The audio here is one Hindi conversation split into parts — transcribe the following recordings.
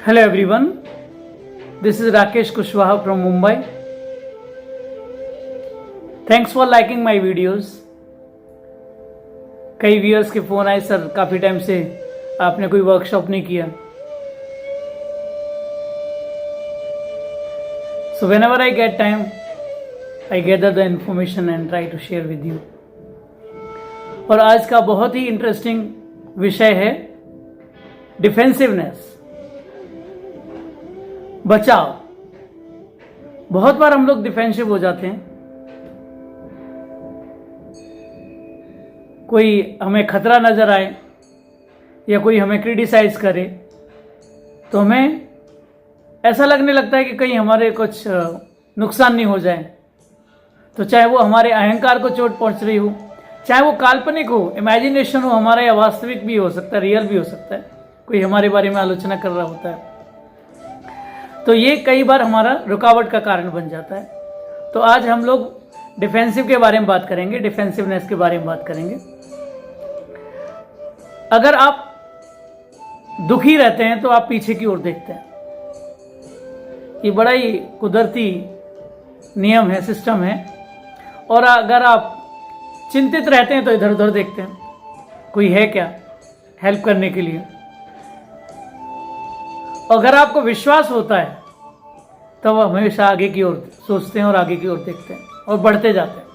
Hello everyone, this is Rakesh Kushwaha from Mumbai. Thanks for liking my videos. कई व्यूअर्स के फ़ोन आए, सर काफ़ी टाइम से आपने कोई वर्कशॉप नहीं किया. So whenever I get time, I gather the information and try to share with you. और आज का बहुत ही इंटरेस्टिंग विषय है डिफेंसिवनेस, बचाव. बहुत बार हम लोग डिफेंसिव हो जाते हैं. कोई हमें खतरा नजर आए या कोई हमें क्रिटिसाइज करे तो हमें ऐसा लगने लगता है कि कहीं हमारे कुछ नुकसान नहीं हो जाए. तो चाहे वो हमारे अहंकार को चोट पहुंच रही हो, चाहे वो काल्पनिक हो, इमेजिनेशन हो हमारा, या वास्तविक भी हो सकता है, रियल भी हो सकता है. कोई हमारे बारे में आलोचना कर रहा होता है तो ये कई बार हमारा रुकावट का कारण बन जाता है. तो आज हम लोग डिफेंसिव के बारे में बात करेंगे, डिफेंसिवनेस के बारे में बात करेंगे. अगर आप दुखी रहते हैं तो आप पीछे की ओर देखते हैं. ये बड़ा ही कुदरती नियम है, सिस्टम है. और अगर आप चिंतित रहते हैं तो इधर उधर देखते हैं, कोई है क्या हेल्प करने के लिए. अगर आपको विश्वास होता है तब आप हमेशा आगे की ओर सोचते हैं और आगे की ओर देखते हैं और बढ़ते जाते हैं.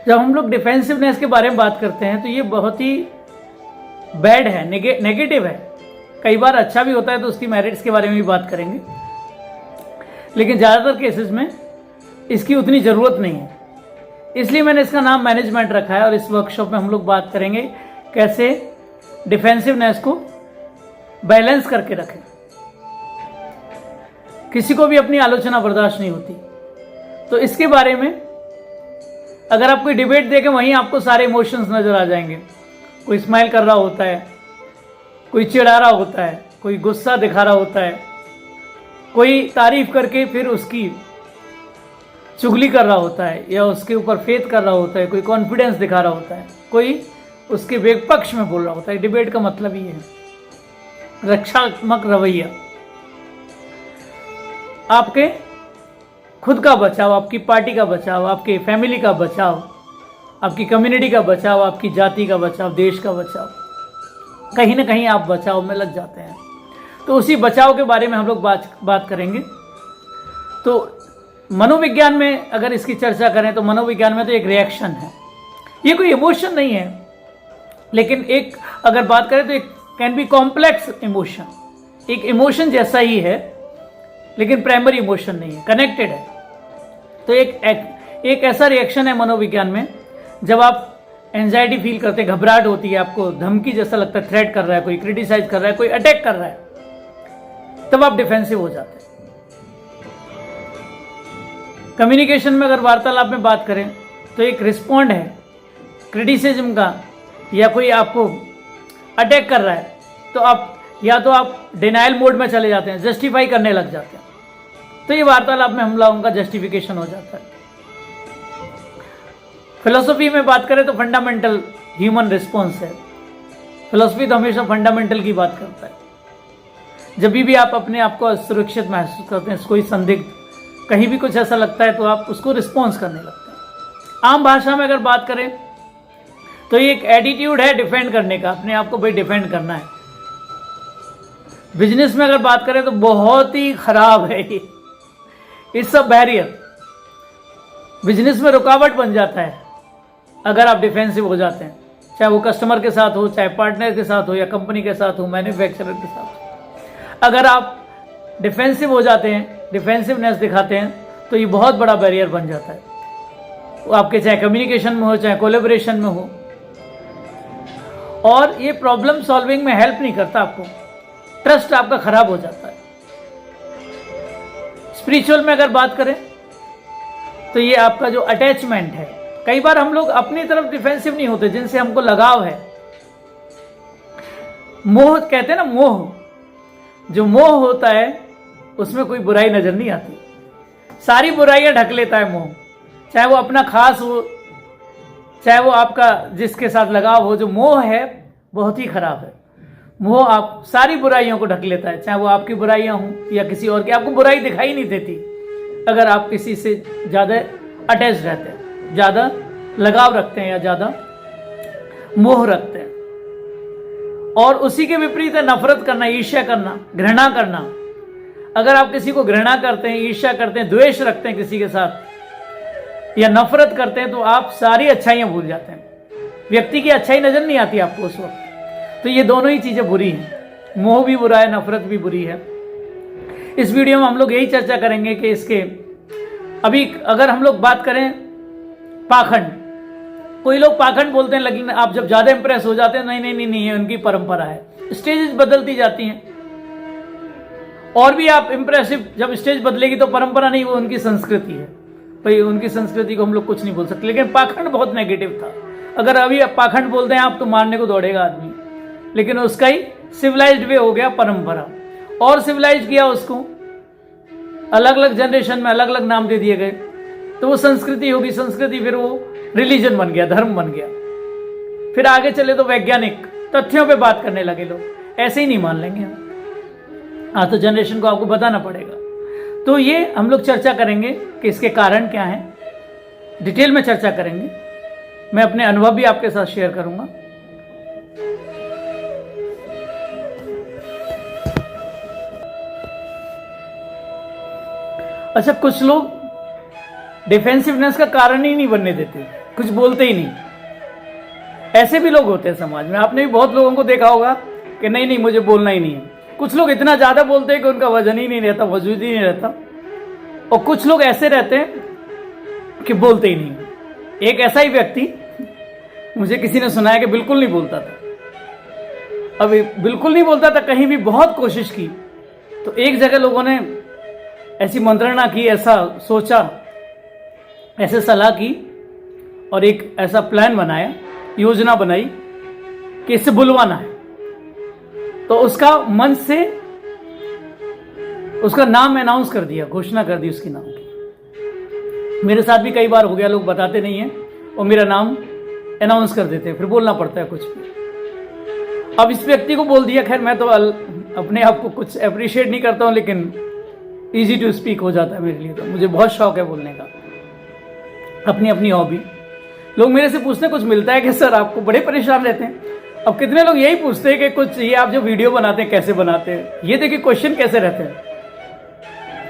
जब हम लोग डिफेंसिवनेस के बारे में बात करते हैं तो ये बहुत ही बैड है, नेगेटिव है. कई बार अच्छा भी होता है, तो उसकी मेरिट्स के बारे में भी बात करेंगे. लेकिन ज़्यादातर केसेस में इसकी उतनी ज़रूरत नहीं है. इसलिए मैंने इसका नाम मैनेजमेंट रखा है. और इस वर्कशॉप में हम लोग बात करेंगे कैसे डिफेंसिवनेस को बैलेंस करके रखें. किसी को भी अपनी आलोचना बर्दाश्त नहीं होती. तो इसके बारे में अगर आप कोई डिबेट देखें, वहीं आपको सारे इमोशंस नजर आ जाएंगे. कोई स्माइल कर रहा होता है, कोई चिढ़ा रहा होता है, कोई गुस्सा दिखा रहा होता है, कोई तारीफ करके फिर उसकी चुगली कर रहा होता है या उसके ऊपर फेथ कर रहा होता है, कोई कॉन्फिडेंस दिखा रहा होता है, कोई उसके विपक्ष में बोल रहा होता है. डिबेट का मतलब ही है रक्षात्मक रवैया. आपके खुद का बचाव, आपकी पार्टी का बचाव, आपके फैमिली का बचाव, आपकी कम्युनिटी का बचाव, आपकी जाति का बचाव, देश का बचाव. कहीं ना कहीं आप बचाव में लग जाते हैं. तो उसी बचाव के बारे में हम लोग बात करेंगे. तो मनोविज्ञान में अगर इसकी चर्चा करें तो मनोविज्ञान में तो एक रिएक्शन है, ये कोई इमोशन नहीं है. लेकिन एक अगर बात करें तो एक कैन बी कॉम्प्लेक्स इमोशन. एक इमोशन जैसा ही है लेकिन प्राइमरी इमोशन नहीं है, कनेक्टेड है. तो एक ऐसा रिएक्शन है मनोविज्ञान में, जब आप एंजाइटी फील करते हैं, घबराहट होती है, आपको धमकी जैसा लगता है, थ्रेट कर रहा है, कोई क्रिटिसाइज कर रहा है, कोई अटैक कर रहा है, तब आप डिफेंसिव हो जाते हैं. कम्युनिकेशन में अगर वार्तालाप में बात करें तो एक रिस्पॉन्ड है क्रिटिसिज्म का, या कोई आपको अटैक कर रहा है तो आप या तो आप डिनाइल मोड में चले जाते हैं, जस्टिफाई करने लग जाते हैं. तो ये वार्तालाप में हम लोगों का जस्टिफिकेशन हो जाता है. फिलोसफी में बात करें तो फंडामेंटल ह्यूमन रिस्पॉन्स है. फिलोसफी तो हमेशा फंडामेंटल की बात करता है. जब भी आप अपने आप को सुरक्षित महसूस करते हैं, कोई संदिग्ध, कहीं भी कुछ ऐसा लगता है तो आप उसको रिस्पॉन्स करने लगते हैं. आम भाषा में अगर बात करें तो ये एक एटीट्यूड है डिफेंड करने का, अपने आप को भाई डिफेंड करना है. बिजनेस में अगर बात करें तो बहुत ही खराब है ये. It's a barrier. बिजनेस में रुकावट बन जाता है अगर आप डिफेंसिव हो जाते हैं, चाहे वो कस्टमर के साथ हो, चाहे पार्टनर के साथ हो, या कंपनी के साथ हो, मैन्युफैक्चरर के साथ हो. अगर आप डिफेंसिव हो जाते हैं, डिफेंसिवनेस दिखाते हैं, तो ये बहुत बड़ा बैरियर बन जाता है. वो आपके चाहे कम्युनिकेशन में हो, चाहे कोलेबोरेशन में हो. और ये प्रॉब्लम सॉल्विंग में हेल्प नहीं करता आपको. ट्रस्ट आपका खराब हो जाता है. स्पिरिचुअल में अगर बात करें तो ये आपका जो अटैचमेंट है, कई बार हम लोग अपनी तरफ डिफेंसिव नहीं होते, जिनसे हमको लगाव है. मोह कहते हैं ना, मोह. जो मोह होता है उसमें कोई बुराई नजर नहीं आती, सारी बुराइयां ढक लेता है मोह. चाहे वो अपना खास हो, चाहे वो आपका जिसके साथ लगाव हो. जो मोह है बहुत ही खराब है. मोह आप सारी बुराइयों को ढक लेता है, चाहे वो आपकी बुराइयां हों या किसी और की। आपको बुराई दिखाई नहीं देती अगर आप किसी से ज़्यादा अटैच रहते हैं, ज़्यादा लगाव रखते हैं या ज़्यादा मोह रखते हैं। और उसी के विपरीत है नफरत करना, ईर्ष्या करना, घृणा करना। अगर आप किसी को घृणा करते हैं, ईर्ष्या करते हैं, द्वेष रखते हैं किसी के साथ या नफरत करते हैं, तो आप सारी अच्छाइयां भूल जाते हैं। व्यक्ति की अच्छाई नजर नहीं आती आपको उस वक्त। तो ये दोनों ही चीजें बुरी हैं। मोह भी बुरा है, नफरत भी बुरी है। इस वीडियो में हम लोग यही चर्चा करेंगे कि इसके अभी अगर हम लोग बात करें पाखंड, कोई लोग पाखंड बोलते हैं, लेकिन आप जब ज्यादा इंप्रेस हो जाते हैं, नहीं नहीं नहीं नहीं, ये उनकी परंपरा है। स्टेजेस बदलती जाती हैं और भी आप इंप्रेसिव, जब स्टेज बदलेगी तो परंपरा नहीं, वो उनकी संस्कृति है। भाई उनकी संस्कृति को हम लोग कुछ नहीं बोल सकते। लेकिन पाखंड बहुत नेगेटिव था। अगर अभी आप पाखंड बोलते हैं आप, तो मारने को दौड़ेगा आदमी। लेकिन उसका ही सिविलाइज्ड वे हो गया परंपरा, और सिविलाइज किया उसको, अलग अलग जनरेशन में अलग अलग नाम दे दिए गए, तो वो संस्कृति होगी। संस्कृति फिर वो रिलीजन बन गया, धर्म बन गया। फिर आगे चले तो वैज्ञानिक तथ्यों पे बात करने लगे लोग। ऐसे ही नहीं मान लेंगे हम। हाँ, तो जनरेशन को आपको बताना पड़ेगा। तो ये हम लोग चर्चा करेंगे कि इसके कारण क्या है, डिटेल में चर्चा करेंगे। मैं अपने अनुभव भी आपके साथ शेयर करूंगा। अच्छा, कुछ लोग डिफेंसिवनेस का कारण ही नहीं बनने देते, कुछ बोलते ही नहीं। ऐसे भी लोग होते हैं समाज में। आपने भी बहुत लोगों को देखा होगा कि नहीं नहीं मुझे बोलना ही नहीं है। कुछ लोग इतना ज्यादा बोलते हैं कि उनका वजन ही नहीं रहता, वजूद ही नहीं रहता। और कुछ लोग ऐसे रहते हैं कि बोलते ही नहीं। एक ऐसा ही व्यक्ति मुझे किसी ने सुनाया कि बिल्कुल नहीं बोलता था। अभी बिल्कुल नहीं बोलता था, कहीं भी बहुत कोशिश की, तो एक जगह लोगों ने ऐसी मंत्रणा की, ऐसा सोचा, ऐसे सलाह की और एक ऐसा प्लान बनाया, योजना बनाई कि इससे बुलवाना है। तो उसका मंच से उसका नाम अनाउंस कर दिया, घोषणा कर दी उसके नाम की। मेरे साथ भी कई बार हो गया, लोग बताते नहीं हैं और मेरा नाम अनाउंस कर देते हैं, फिर बोलना पड़ता है कुछ भी। अब इस व्यक्ति को बोल दिया। खैर मैं तो अपने आप को कुछ अप्रिशिएट नहीं करता हूं, लेकिन इजी टू स्पीक हो जाता है मेरे लिए। तो मुझे बहुत शौक है बोलने का, अपनी अपनी हॉबी। लोग मेरे से पूछते हैं कुछ मिलता है कि सर, आपको बड़े परेशान रहते हैं। अब कितने लोग यही पूछते हैं कि कुछ ये आप जो वीडियो बनाते हैं कैसे बनाते हैं। ये देखिए क्वेश्चन कैसे रहते हैं,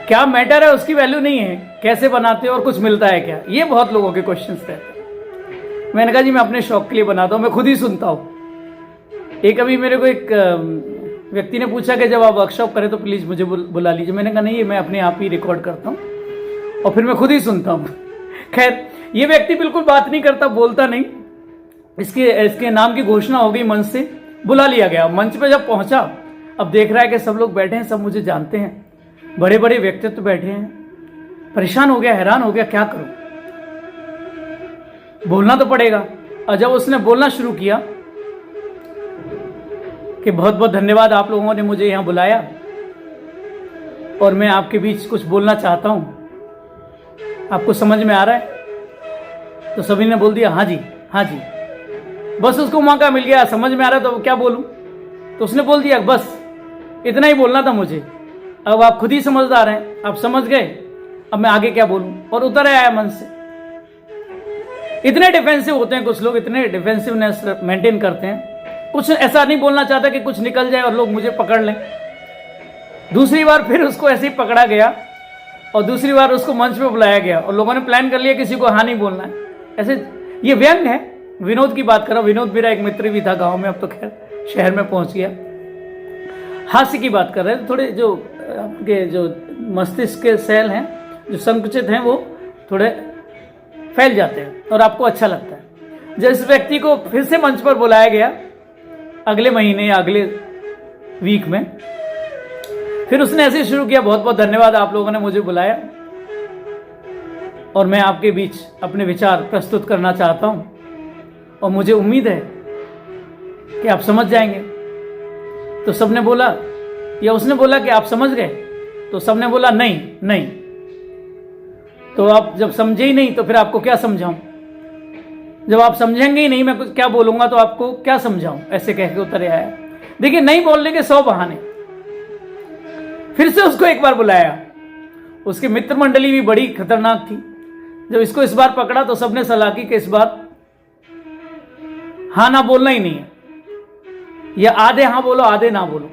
क्या मैटर है उसकी वैल्यू नहीं है, कैसे बनाते हैं और कुछ मिलता है क्या, ये बहुत लोगों के क्वेश्चन रहते हैं। मैंने कहा जी मैं अपने शौक के लिए बनाता हूँ, मैं खुद ही सुनता हूँ। एक अभी मेरे को एक व्यक्ति ने पूछा कि जब आप वर्कशॉप करें तो प्लीज मुझे बुला लीजिए। मैंने कहा नहीं, ये मैं अपने आप ही रिकॉर्ड करता हूँ और फिर मैं खुद ही सुनता हूँ। खैर ये व्यक्ति बिल्कुल बात नहीं करता, बोलता नहीं। इसके नाम की घोषणा हो गई, मंच से बुला लिया गया। मंच पे जब पहुंचा, अब देख रहा है कि सब लोग बैठे हैं, सब मुझे जानते हैं, बड़े बड़े व्यक्तित्व बैठे हैं। परेशान हो गया, हैरान हो गया, क्या करूं, बोलना तो पड़ेगा। और जब उसने बोलना शुरू किया कि बहुत बहुत धन्यवाद, आप लोगों ने मुझे यहां बुलाया और मैं आपके बीच कुछ बोलना चाहता हूं, आपको समझ में आ रहा है? तो सभी ने बोल दिया हाँ जी, हाँ जी। बस उसको मौका मिल गया, समझ में आ रहा है तो क्या बोलूं। तो उसने बोल दिया बस इतना ही बोलना था मुझे, अब आप खुद ही समझदार हैं, आप समझ गए, अब मैं आगे क्या बोलूं। और उतर आया मन से। इतने डिफेंसिव होते हैं कुछ लोग, इतने डिफेंसिवनेस मेंटेन करते हैं। कुछ ऐसा नहीं बोलना चाहता कि कुछ निकल जाए और लोग मुझे पकड़ लें। दूसरी बार फिर उसको ऐसे ही पकड़ा गया और दूसरी बार उसको मंच पे बुलाया गया और लोगों ने प्लान कर लिया किसी को हाँ नहीं बोलना है। ऐसे ये व्यंग है। विनोद की बात करो, विनोद मेरा एक मित्र भी था गांव में, अब तो खैर शहर में पहुंच गया। हास्य की बात कर रहे हैं, थोड़े जो आपके जो मस्तिष्क के सेल हैं जो संकुचित हैं वो थोड़े फैल जाते हैं और आपको अच्छा लगता है। जिस व्यक्ति को फिर से मंच पर बुलाया गया अगले महीने या अगले वीक में, फिर उसने ऐसे शुरू किया, बहुत बहुत धन्यवाद, आप लोगों ने मुझे बुलाया और मैं आपके बीच अपने विचार प्रस्तुत करना चाहता हूं और मुझे उम्मीद है कि आप समझ जाएंगे। तो सबने बोला, या उसने बोला कि आप समझ गए, तो सबने बोला नहीं नहीं। तो आप जब समझे ही नहीं तो फिर आपको क्या समझाऊं, जब आप समझेंगे ही नहीं मैं कुछ क्या बोलूंगा तो आपको क्या समझाऊं, ऐसे कह के उतर आया। देखिए, नहीं बोलने के 100 बहाने। फिर से उसको एक बार बुलाया। उसकी मित्र मंडली भी बड़ी खतरनाक थी। जब इसको इस बार पकड़ा तो सबने सलाह की कि इस बार हाँ ना बोलना ही नहीं है, या आधे हाँ बोलो आधे ना बोलो।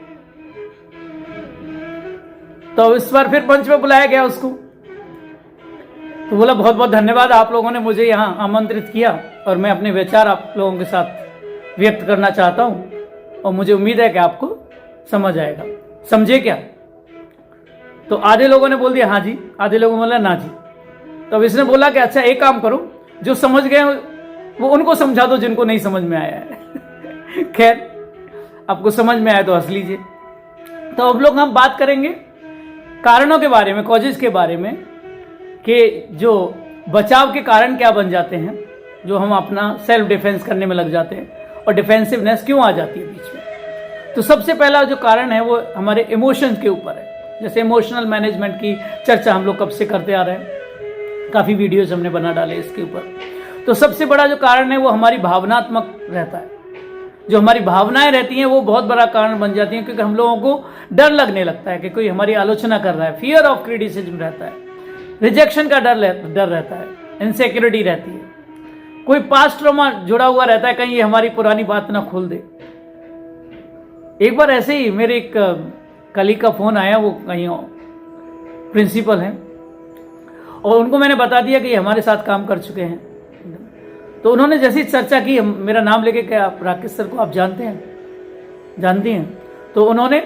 तो इस बार फिर मंच पे बुलाया गया उसको। तो बोला, बहुत बहुत धन्यवाद, आप लोगों ने मुझे यहां आमंत्रित किया और मैं अपने विचार आप लोगों के साथ व्यक्त करना चाहता हूं और मुझे उम्मीद है कि आपको समझ आएगा। समझे क्या? तो आधे लोगों ने बोल दिया हाँ जी, आधे लोगों ने बोला ना जी। तो अब इसने बोला कि अच्छा एक काम करो, जो समझ गए वो उनको समझा दो जिनको नहीं समझ में आया है। खैर, आपको समझ में आया तो हंस लीजिए। तो अब लोग हम बात करेंगे कारणों के बारे में, कॉजेज के बारे में, कि जो बचाव के कारण क्या बन जाते हैं, जो हम अपना सेल्फ डिफेंस करने में लग जाते हैं और डिफेंसिवनेस क्यों आ जाती है बीच में। तो सबसे पहला जो कारण है वो हमारे इमोशंस के ऊपर है। जैसे इमोशनल मैनेजमेंट की चर्चा हम लोग कब से करते आ रहे हैं, काफ़ी वीडियोज हमने बना डाले इसके ऊपर। तो सबसे बड़ा जो कारण है वो हमारी भावनात्मक रहता है। जो हमारी भावनाएं रहती हैं वो बहुत बड़ा कारण बन जाती हैं, क्योंकि हम लोगों को डर लगने लगता है कि कोई हमारी आलोचना कर रहा है। फियर ऑफ क्रिटिसिज्म रहता है, रिजेक्शन का डर रहता है, इनसिक्योरिटी रहती है, कोई पास्ट ट्रॉमा जुड़ा हुआ रहता है, कहीं ये हमारी पुरानी बात ना खोल दे। एक बार ऐसे ही मेरे एक कलीग का फोन आया, वो कहीं प्रिंसिपल हैं, और उनको मैंने बता दिया कि ये हमारे साथ काम कर चुके हैं। तो उन्होंने जैसी चर्चा की, मेरा नाम लेके, क्या आप राकेश सर को आप जानते हैं, जानती हैं? तो उन्होंने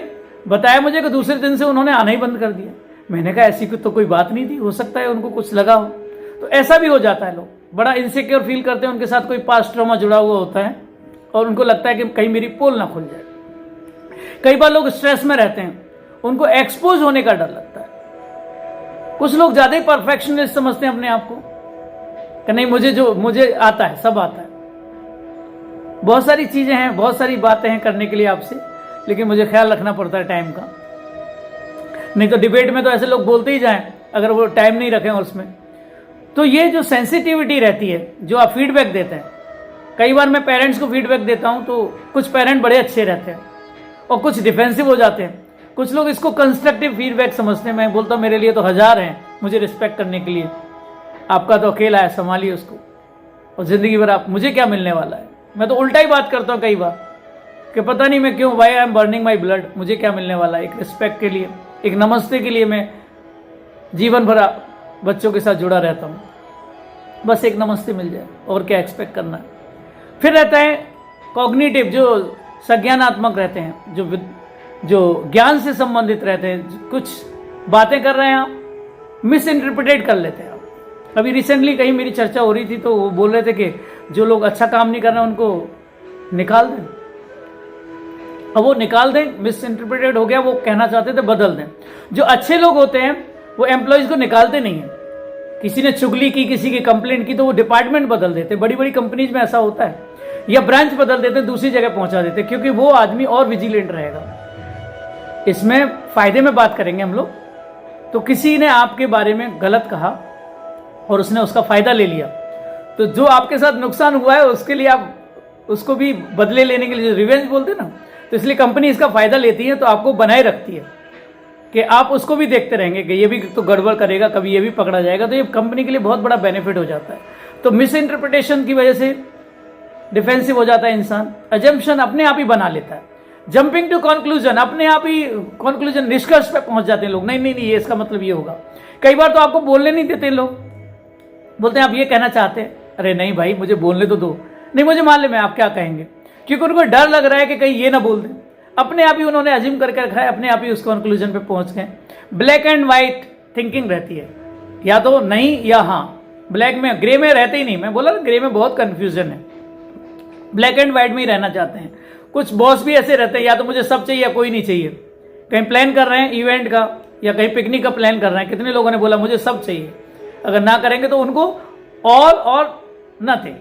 बताया मुझे कि दूसरे दिन से उन्होंने आना ही बंद कर दिया। मैंने कहा ऐसी तो कोई बात नहीं थी, हो सकता है उनको कुछ लगा हो। तो ऐसा भी हो जाता है, लोग बड़ा इनसिक्योर फील करते हैं, उनके साथ कोई पास्ट ट्रॉमा जुड़ा हुआ होता है और उनको लगता है कि कहीं मेरी पोल ना खुल जाए। कई बार लोग स्ट्रेस में रहते हैं, उनको एक्सपोज होने का डर लगता है। कुछ लोग ज्यादा ही परफेक्शनिस्ट समझते हैं अपने आप को कि नहीं, मुझे आता है, सब आता है। बहुत सारी चीजें हैं, बहुत सारी बातें हैं करने के लिए आपसे, लेकिन मुझे ख्याल रखना पड़ता है टाइम का। नहीं तो डिबेट में तो ऐसे लोग बोलते ही जाएं अगर वो टाइम नहीं रखें उसमें। तो ये जो सेंसिटिविटी रहती है, जो आप फीडबैक देते हैं, कई बार मैं पेरेंट्स को फीडबैक देता हूं तो कुछ पेरेंट बड़े अच्छे रहते हैं और कुछ डिफेंसिव हो जाते हैं। कुछ लोग इसको कंस्ट्रक्टिव फीडबैक समझते हैं। मैं बोलता हूं मेरे लिए तो 1000 हैं मुझे रिस्पेक्ट करने के लिए, आपका तो अकेला है, संभालिए उसको, और जिंदगी भर आप, मुझे क्या मिलने वाला है। मैं तो उल्टा ही बात करता हूँ कई बार कि पता नहीं मैं क्यों, why I am burning my blood, मुझे क्या मिलने वाला है। एक रिस्पेक्ट के लिए, एक नमस्ते के लिए मैं जीवन भर बच्चों के साथ जुड़ा रहता हूँ। बस एक नमस्ते मिल जाए, और क्या एक्सपेक्ट करना है। फिर रहता है कॉग्निटिव, जो संज्ञानात्मक रहते हैं, जो ज्ञान से संबंधित रहते हैं। कुछ बातें कर रहे हैं आप, मिस इंटरप्रिटेट कर लेते हैं आप। अभी रिसेंटली कहीं मेरी चर्चा हो रही थी तो वो बोल रहे थे कि जो लोग अच्छा काम नहीं कर रहे उनको निकाल दें। अब वो निकाल दें, मिस इंटरप्रिटेड हो गया, वो कहना चाहते थे बदल दें। जो अच्छे लोग होते हैं वो एम्प्लॉयज को निकालते नहीं है। किसी ने चुगली की, किसी की कंप्लेंट की, तो वो डिपार्टमेंट बदल देते। बड़ी बड़ी कंपनीज में ऐसा होता है, या ब्रांच बदल देते, दूसरी जगह पहुंचा देते, क्योंकि वो आदमी और विजिलेंट रहेगा। इसमें फायदे में बात करेंगे हम लोग। तो किसी ने आपके बारे में गलत कहा और उसने उसका फायदा ले लिया, तो जो आपके साथ नुकसान हुआ है उसके लिए आप उसको भी बदले लेने के लिए, रिवेंज बोलते ना, तो इसलिए कंपनी इसका फायदा लेती है, तो आपको बनाए रखती है कि आप उसको भी देखते रहेंगे कि ये भी तो गड़बड़ करेगा, कभी ये भी पकड़ा जाएगा। तो ये कंपनी के लिए बहुत बड़ा बेनिफिट हो जाता है। तो मिस इंटरप्रिटेशन की वजह से डिफेंसिव हो जाता है इंसान। अजम्पशन अपने आप ही बना लेता है। जंपिंग टू कंक्लूजन, अपने आप ही कंक्लूजन, निष्कर्ष पे पहुंच जाते हैं लोग। नहीं नहीं नहीं, ये इसका मतलब ये होगा। कई बार तो आपको बोलने नहीं देते लोग, बोलते हैं आप ये कहना चाहते हैं, अरे नहीं भाई मुझे बोलने तो दो, नहीं मुझे मालूम है आप क्या कहेंगे, क्योंकि उनको डर लग रहा है कि कहीं ये ना बोल दें। अपने आप ही उन्होंने अज्यूम करके रखा है, अपने आप ही उस कंक्लूजन पे पहुंच गए। ब्लैक एंड व्हाइट थिंकिंग रहती है, या तो नहीं या हाँ। ब्लैक में, ग्रे में रहते ही नहीं। मैं बोला ना, ग्रे में बहुत कंफ्यूजन है, ब्लैक एंड व्हाइट में ही रहना चाहते हैं। कुछ बॉस भी ऐसे रहते हैं, या तो मुझे सब चाहिए या कोई नहीं चाहिए। कहीं प्लान कर रहे हैं इवेंट का या कहीं पिकनिक का प्लान कर रहे हैं, कितने लोगों ने बोला मुझे सब चाहिए, अगर ना करेंगे तो उनको ऑल और नथिंग,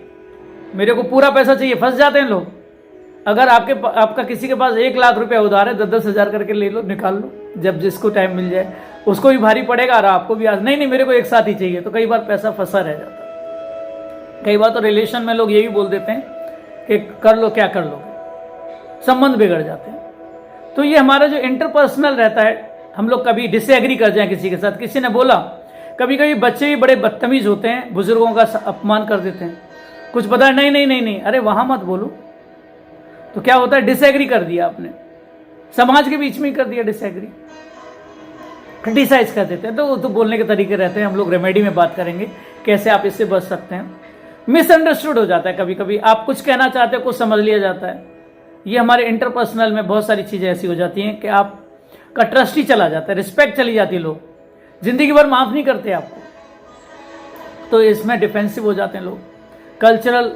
मेरे को पूरा पैसा चाहिए। फंस जाते हैं लोग। अगर आपका किसी के पास 1 लाख रुपया उधार है, 10-10 हजार करके ले लो, निकाल लो, जब जिसको टाइम मिल जाए। उसको भी भारी पड़ेगा और आपको भी। आज नहीं मेरे को एक साथ ही चाहिए, तो कई बार पैसा फंसा रह जाता है। कई बार तो रिलेशन में लोग ये भी बोल देते हैं कि कर लो, क्या कर लोगे। संबंध बिगड़ जाते हैं। तो ये हमारा जो इंटरपर्सनल रहता है, हम लोग कभी डिसएग्री कर जाए किसी के साथ, किसी ने बोला, कभी कभी बच्चे भी बड़े बदतमीज होते हैं, बुजुर्गों का अपमान कर देते हैं, कुछ पता है, नहीं नहीं नहीं नहीं, अरे वहां मत बोलो। तो क्या होता है, डिसएग्री कर दिया आपने, समाज के बीच में ही कर दिया डिसएग्री, क्रिटिसाइज कर देते हैं। तो बोलने के तरीके रहते हैं, हम लोग रेमेडी में बात करेंगे कैसे आप इससे बच सकते हैं। मिसअंडरस्टूड हो जाता है कभी कभी, आप कुछ कहना चाहते हो, कुछ समझ लिया जाता है। ये हमारे इंटरपर्सनल में बहुत सारी चीज़ें ऐसी हो जाती हैं कि आपका ट्रस्ट ही चला जाता है, रिस्पेक्ट चली जाती है, लोग जिंदगी भर माफ़ नहीं करते आपको। तो इसमें डिफेंसिव हो जाते हैं लोग, कल्चरल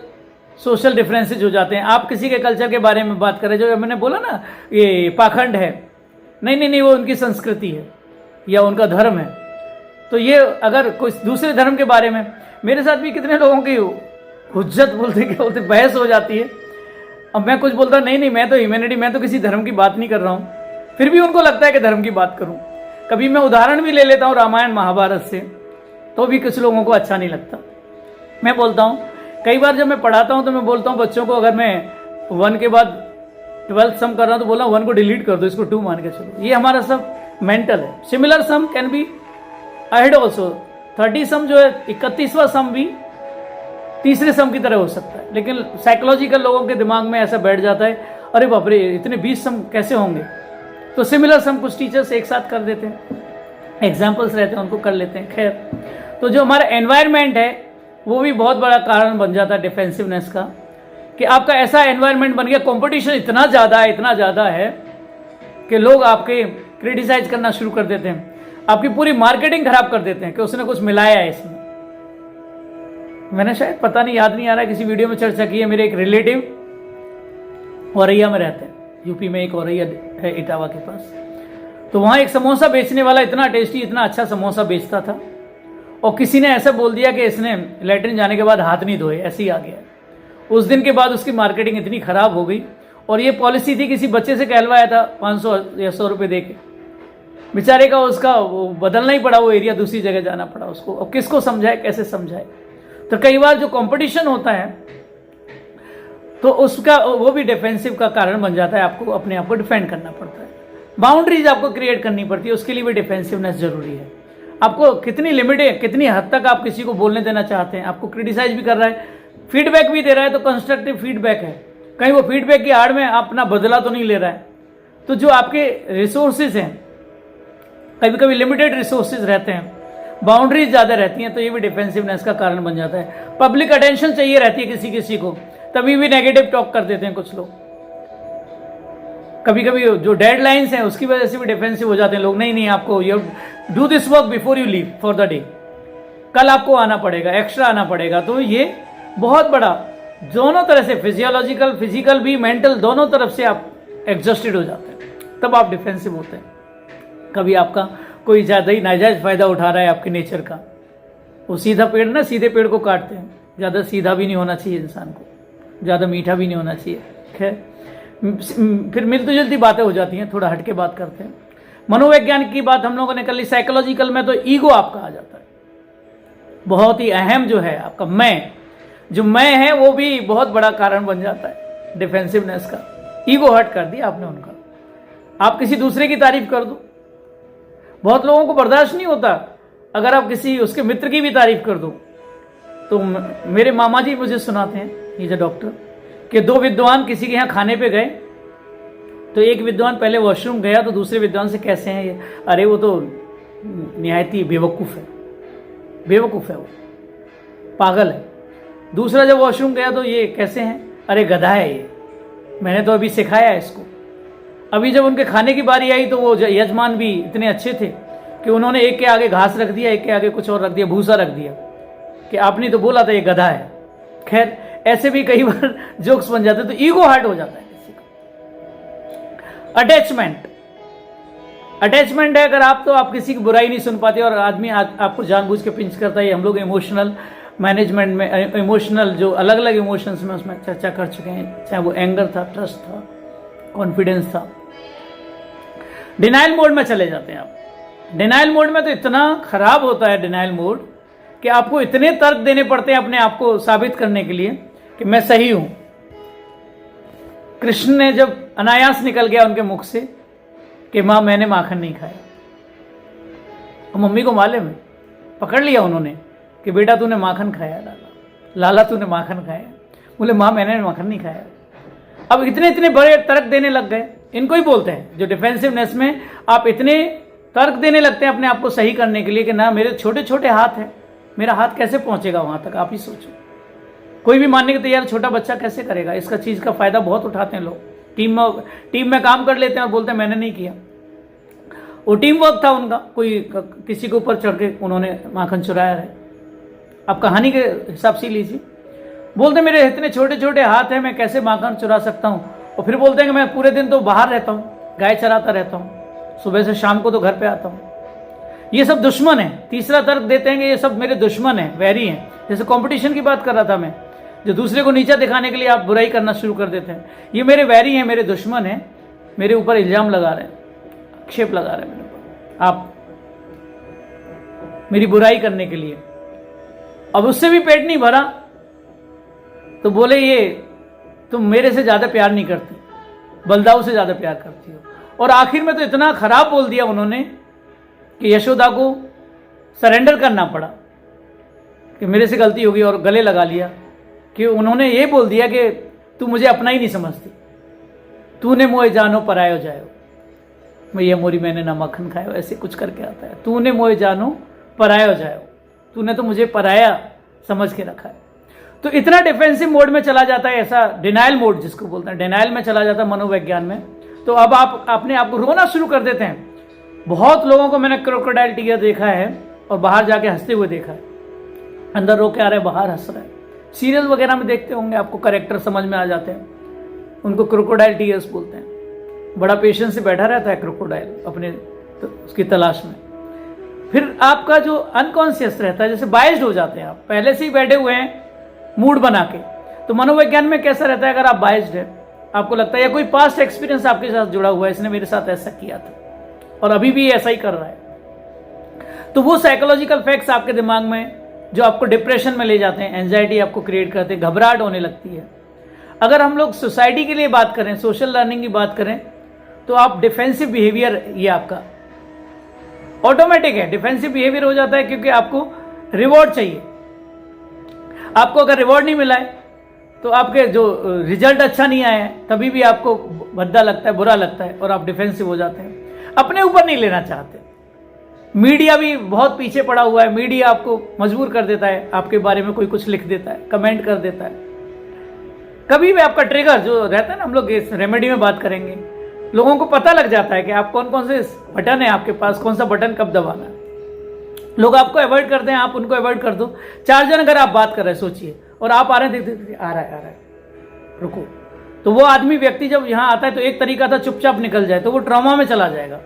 सोशल डिफरेंसेज हो जाते हैं। आप किसी के कल्चर के बारे में बात करें, जो मैंने बोला ना ये पाखंड है, नहीं नहीं नहीं, वो उनकी संस्कृति है या उनका धर्म है। तो ये अगर कोई दूसरे धर्म के बारे में, मेरे साथ भी कितने लोगों की हुज्जत बोलते क्या बोलते बहस हो जाती है। अब मैं कुछ बोलता नहीं नहीं, मैं तो ह्यूमैनिटी, मैं तो किसी धर्म की बात नहीं कर रहा हूँ, फिर भी उनको लगता है कि धर्म की बात करूँ। कभी मैं उदाहरण भी ले लेता हूँ रामायण महाभारत से, तो भी कुछ लोगों को अच्छा नहीं लगता। मैं बोलता हूँ, कई बार जब मैं पढ़ाता हूँ तो मैं बोलता हूँ बच्चों को, अगर मैं 1 के बाद 12th सम कर रहा हूँ तो बोला 1 को डिलीट कर दो, इसको 2 मान के चलो। ये हमारा सब मेंटल है। Similar sum can be ahead also, 30 sum जो है 31वां सम भी तीसरे सम की तरह हो सकता है, लेकिन साइकोलॉजिकल लोगों के दिमाग में ऐसा बैठ जाता है, अरे बाप रे इतने 20 सम कैसे होंगे। तो सिमिलर सम कुछ टीचर्स एक साथ कर देते हैं, एग्जाम्पल्स रहते हैं उनको कर लेते हैं। खैर, तो जो हमारा एनवायरनमेंट है वो भी बहुत बड़ा कारण बन जाता है डिफेंसिवनेस का, कि आपका ऐसा एनवायरनमेंट बन गया, कंपटीशन इतना ज़्यादा है कि लोग आपके क्रिटिसाइज करना शुरू कर देते हैं, आपकी पूरी मार्केटिंग खराब कर देते हैं कि उसने कुछ मिलाया है इसमें। मैंने शायद पता नहीं, याद नहीं आ रहा, किसी वीडियो में चर्चा की है। मेरे एक रिलेटिव औरैया में रहते हैं, यूपी में एक औरैया है इटावा के पास। तो वहाँ एक समोसा बेचने वाला इतना टेस्टी, इतना अच्छा समोसा बेचता था, और किसी ने ऐसा बोल दिया कि इसने लैट्रिन जाने के बाद हाथ नहीं धोए, ऐसे ही आ गया। उस दिन के बाद उसकी मार्केटिंग इतनी खराब हो गई, और ये पॉलिसी थी, किसी बच्चे से कहलवाया था 500 या 100 रुपये दे के, बेचारे का उसका वो बदलना ही पड़ा, वो एरिया दूसरी जगह जाना पड़ा उसको। अब किसको समझाए, कैसे समझाए। तो कई बार जो कंपटीशन होता है तो उसका वो भी डिफेंसिव का कारण बन जाता है, आपको अपने आप को डिफेंड करना पड़ता है, बाउंड्रीज आपको क्रिएट करनी पड़ती है, उसके लिए भी डिफेंसिवनेस जरूरी है। आपको कितनी लिमिट है, कितनी हद तक आप किसी को बोलने देना चाहते हैं। आपको क्रिटिसाइज भी कर रहा है, फीडबैक भी दे रहा है, तो कंस्ट्रक्टिव फीडबैक है, कहीं वो फीडबैक की आड़ में अपना बदला तो नहीं ले रहा है। तो जो आपके रिसोर्सेज हैं, कभी कभी लिमिटेड रिसोर्सेज रहते हैं, बाउंड्रीज ज़्यादा रहती हैं, तो ये भी डिफेंसिवनेस का कारण बन जाता है। पब्लिक अटेंशन चाहिए रहती है किसी किसी को, तभी भी नेगेटिव टॉक कर देते हैं कुछ लोग। कभी कभी जो डेडलाइंस हैं उसकी वजह से भी डिफेंसिव हो जाते हैं लोग, नहीं नहीं आपको you do this work before you leave for the day, कल आपको आना पड़ेगा, एक्स्ट्रा आना पड़ेगा। तो ये बहुत बड़ा, दोनों तरह से फिजियोलॉजिकल, फिजिकल भी, मेंटल, दोनों तरफ से आप एग्जॉस्टेड हो जाते हैं, तब आप डिफेंसिव होते हैं। कभी आपका कोई ज़्यादा ही नाजायज फायदा उठा रहा है आपके नेचर का, वो सीधा पेड़ ना, सीधे पेड़ को काटते हैं। ज़्यादा सीधा भी नहीं होना चाहिए इंसान को, ज़्यादा मीठा भी नहीं होना चाहिए। खैर, फिर मिलती जुलती बातें हो जाती हैं, थोड़ा हटके बात करते हैं। मनोवैज्ञानिक की बात हम लोगों ने कर ली। साइकोलॉजिकल में तो ईगो आपका आ जाता है, बहुत ही अहम जो है आपका मैं, जो मैं है वो भी बहुत बड़ा कारण बन जाता है डिफेंसिवनेस का। ईगो हर्ट कर दिया आपने उनका। आप किसी दूसरे की तारीफ कर दो, बहुत लोगों को बर्दाश्त नहीं होता अगर आप किसी उसके मित्र की भी तारीफ कर दो। तो मेरे मामा जी मुझे सुनाते हैं, ये जो डॉक्टर, कि 2 विद्वान किसी के यहाँ खाने पे गए, तो एक विद्वान पहले वॉशरूम गया तो दूसरे विद्वान से, कैसे हैं ये, अरे वो तो निहायत ही बेवकूफ़ है, बेवकूफ़ है, वो पागल है। दूसरा जब वॉशरूम गया तो ये कैसे हैं, अरे गधा है ये, मैंने तो अभी सिखाया है इसको। अभी जब उनके खाने की बारी आई तो वो यजमान भी इतने अच्छे थे कि उन्होंने एक के आगे घास रख दिया, एक के आगे कुछ और रख दिया, भूसा रख दिया, कि आपने तो बोला था ये गधा है। खैर, ऐसे भी कई बार जोक्स बन जाते हैं, तो ईगो हर्ट हो जाता है किसी का। अटैचमेंट है अगर आप, तो आप किसी की बुराई नहीं सुन पाते, और आदमी आपको जानबूझ के पिंच करता है। हम लोग इमोशनल मैनेजमेंट में, इमोशनल जो अलग अलग इमोशंस में उसमें चर्चा कर चुके हैं, चाहे वो एंगर था, ट्रस्ट था, कॉन्फिडेंस था। डिनाइल मोड में चले जाते हैं आप। डिनाइल मोड में तो इतना खराब होता है डिनाइल मोड कि आपको इतने तर्क देने पड़ते हैं अपने आप को साबित करने के लिए कि मैं सही हूं। कृष्ण ने जब अनायास निकल गया उनके मुख से कि माँ मैंने माखन नहीं खाया। और मम्मी को मालूम है, पकड़ लिया उन्होंने कि बेटा तूने माखन खाया, लाला तूने माखन खाया। बोले माँ मैंने माखन नहीं खाया। अब इतने इतने बड़े तर्क देने लग गए, इनको ही बोलते हैं जो डिफेंसिवनेस में आप इतने तर्क देने लगते हैं अपने आप को सही करने के लिए कि ना मेरे छोटे छोटे हाथ हैं, मेरा हाथ कैसे पहुंचेगा वहां तक, आप ही सोचो। कोई भी मानने के तैयार छोटा बच्चा कैसे करेगा? इसका चीज का फायदा बहुत उठाते हैं लोग, टीम में काम कर लेते हैं और बोलते हैं मैंने नहीं किया। वो टीम वर्क था उनका, कोई किसी के ऊपर चढ़ के उन्होंने माखन चुराया है। आप कहानी के हिसाब से लीजिए। बोलते मेरे इतने छोटे छोटे हाथ हैं, मैं कैसे माखन चुरा सकता हूँ? और फिर बोलते हैं कि मैं पूरे दिन तो बाहर रहता हूँ, गाय चराता रहता हूँ, सुबह से शाम को तो घर पे आता हूँ। ये सब दुश्मन है। तीसरा तर्क देते हैं कि ये सब मेरे दुश्मन है, वैरी हैं। जैसे कंपटीशन की बात कर रहा था मैं, जो दूसरे को नीचा दिखाने के लिए आप बुराई करना शुरू कर देते हैं, ये मेरे वैरी हैं, मेरे दुश्मन हैं, मेरे ऊपर इल्जाम लगा रहे हैं, आक्षेप लगा रहे हैं मेरे ऊपर, आप मेरी बुराई करने के लिए। अब उससे भी पेट नहीं भरा तो बोले ये तुम मेरे से ज्यादा प्यार नहीं करती, बलदाऊ से ज्यादा प्यार करती हो। और आखिर में तो इतना खराब बोल दिया उन्होंने कि यशोदा को सरेंडर करना पड़ा कि मेरे से गलती होगी, और गले लगा लिया कि उन्होंने ये बोल दिया कि तू मुझे अपना ही नहीं समझती, तूने मोए जानो परायो जायो, मैया मोरी मैंने ना मक्खन खायो, ऐसे कुछ करके आता है। तूने मोए जानो परायो जायो, तूने तो मुझे पराया समझ के रखा है। तो इतना डिफेंसिव मोड में चला जाता है, ऐसा डिनाइल मोड जिसको बोलते हैं, डिनाइल में चला जाता है मनोविज्ञान में। तो अब आप अपने आप को रोना शुरू कर देते हैं। बहुत लोगों को मैंने क्रोकोडाइल टीयर देखा है और बाहर जाके हंसते हुए देखा है, अंदर रो के आ रहे, बाहर हंस रहे हैं। सीरियल वगैरह में देखते होंगे, आपको कैरेक्टर समझ में आ जाते हैं, उनको क्रोकोडाइल टीयर्स बोलते हैं। बड़ा पेशेंस से बैठा रहता है क्रोकोडाइल अपने उसकी तलाश में। फिर आपका जो अनकॉन्शियस रहता है, जैसे बाइज्ड हो जाते हैं, आप पहले से ही बैठे हुए हैं मूड बना के। तो मनोविज्ञान में कैसा रहता है, अगर आप बाइज्ड है, आपको लगता है या कोई पास्ट एक्सपीरियंस आपके साथ जुड़ा हुआ है, इसने मेरे साथ ऐसा किया था और अभी भी ऐसा ही कर रहा है, तो वो साइकोलॉजिकल फैक्ट्स आपके दिमाग में जो आपको डिप्रेशन में ले जाते हैं, एंजाइटी आपको क्रिएट करते हैं, घबराहट होने लगती है। अगर हम लोग सोसाइटी के लिए बात करें, सोशल लर्निंग की बात करें, तो आप डिफेंसिव बिहेवियर, ये आपका ऑटोमेटिक है, डिफेंसिव बिहेवियर हो जाता है, क्योंकि आपको रिवॉर्ड चाहिए। आपको अगर रिवॉर्ड नहीं मिला है तो आपके जो रिजल्ट अच्छा नहीं आया है, तभी भी आपको भद्दा लगता है, बुरा लगता है, और आप डिफेंसिव हो जाते हैं, अपने ऊपर नहीं लेना चाहते। मीडिया भी बहुत पीछे पड़ा हुआ है, मीडिया आपको मजबूर कर देता है, आपके बारे में कोई कुछ लिख देता है, कमेंट कर देता है। कभी भी आपका ट्रिगर जो रहता है ना, हम लोग इस रेमेडी में बात करेंगे, लोगों को पता लग जाता है कि आप कौन कौन से बटन है आपके पास, कौन सा बटन कब दबाना है। लोग आपको अवॉइड करते हैं, आप उनको अवॉइड कर दो। 4 जन अगर आप बात कर रहे हैं, सोचिए, और आप आ रहे हैं, देखते आ रहा है, रुको, तो वो आदमी व्यक्ति जब यहाँ आता है तो एक तरीका था चुपचाप निकल जाए, तो वो ट्रॉमा में चला जाएगा।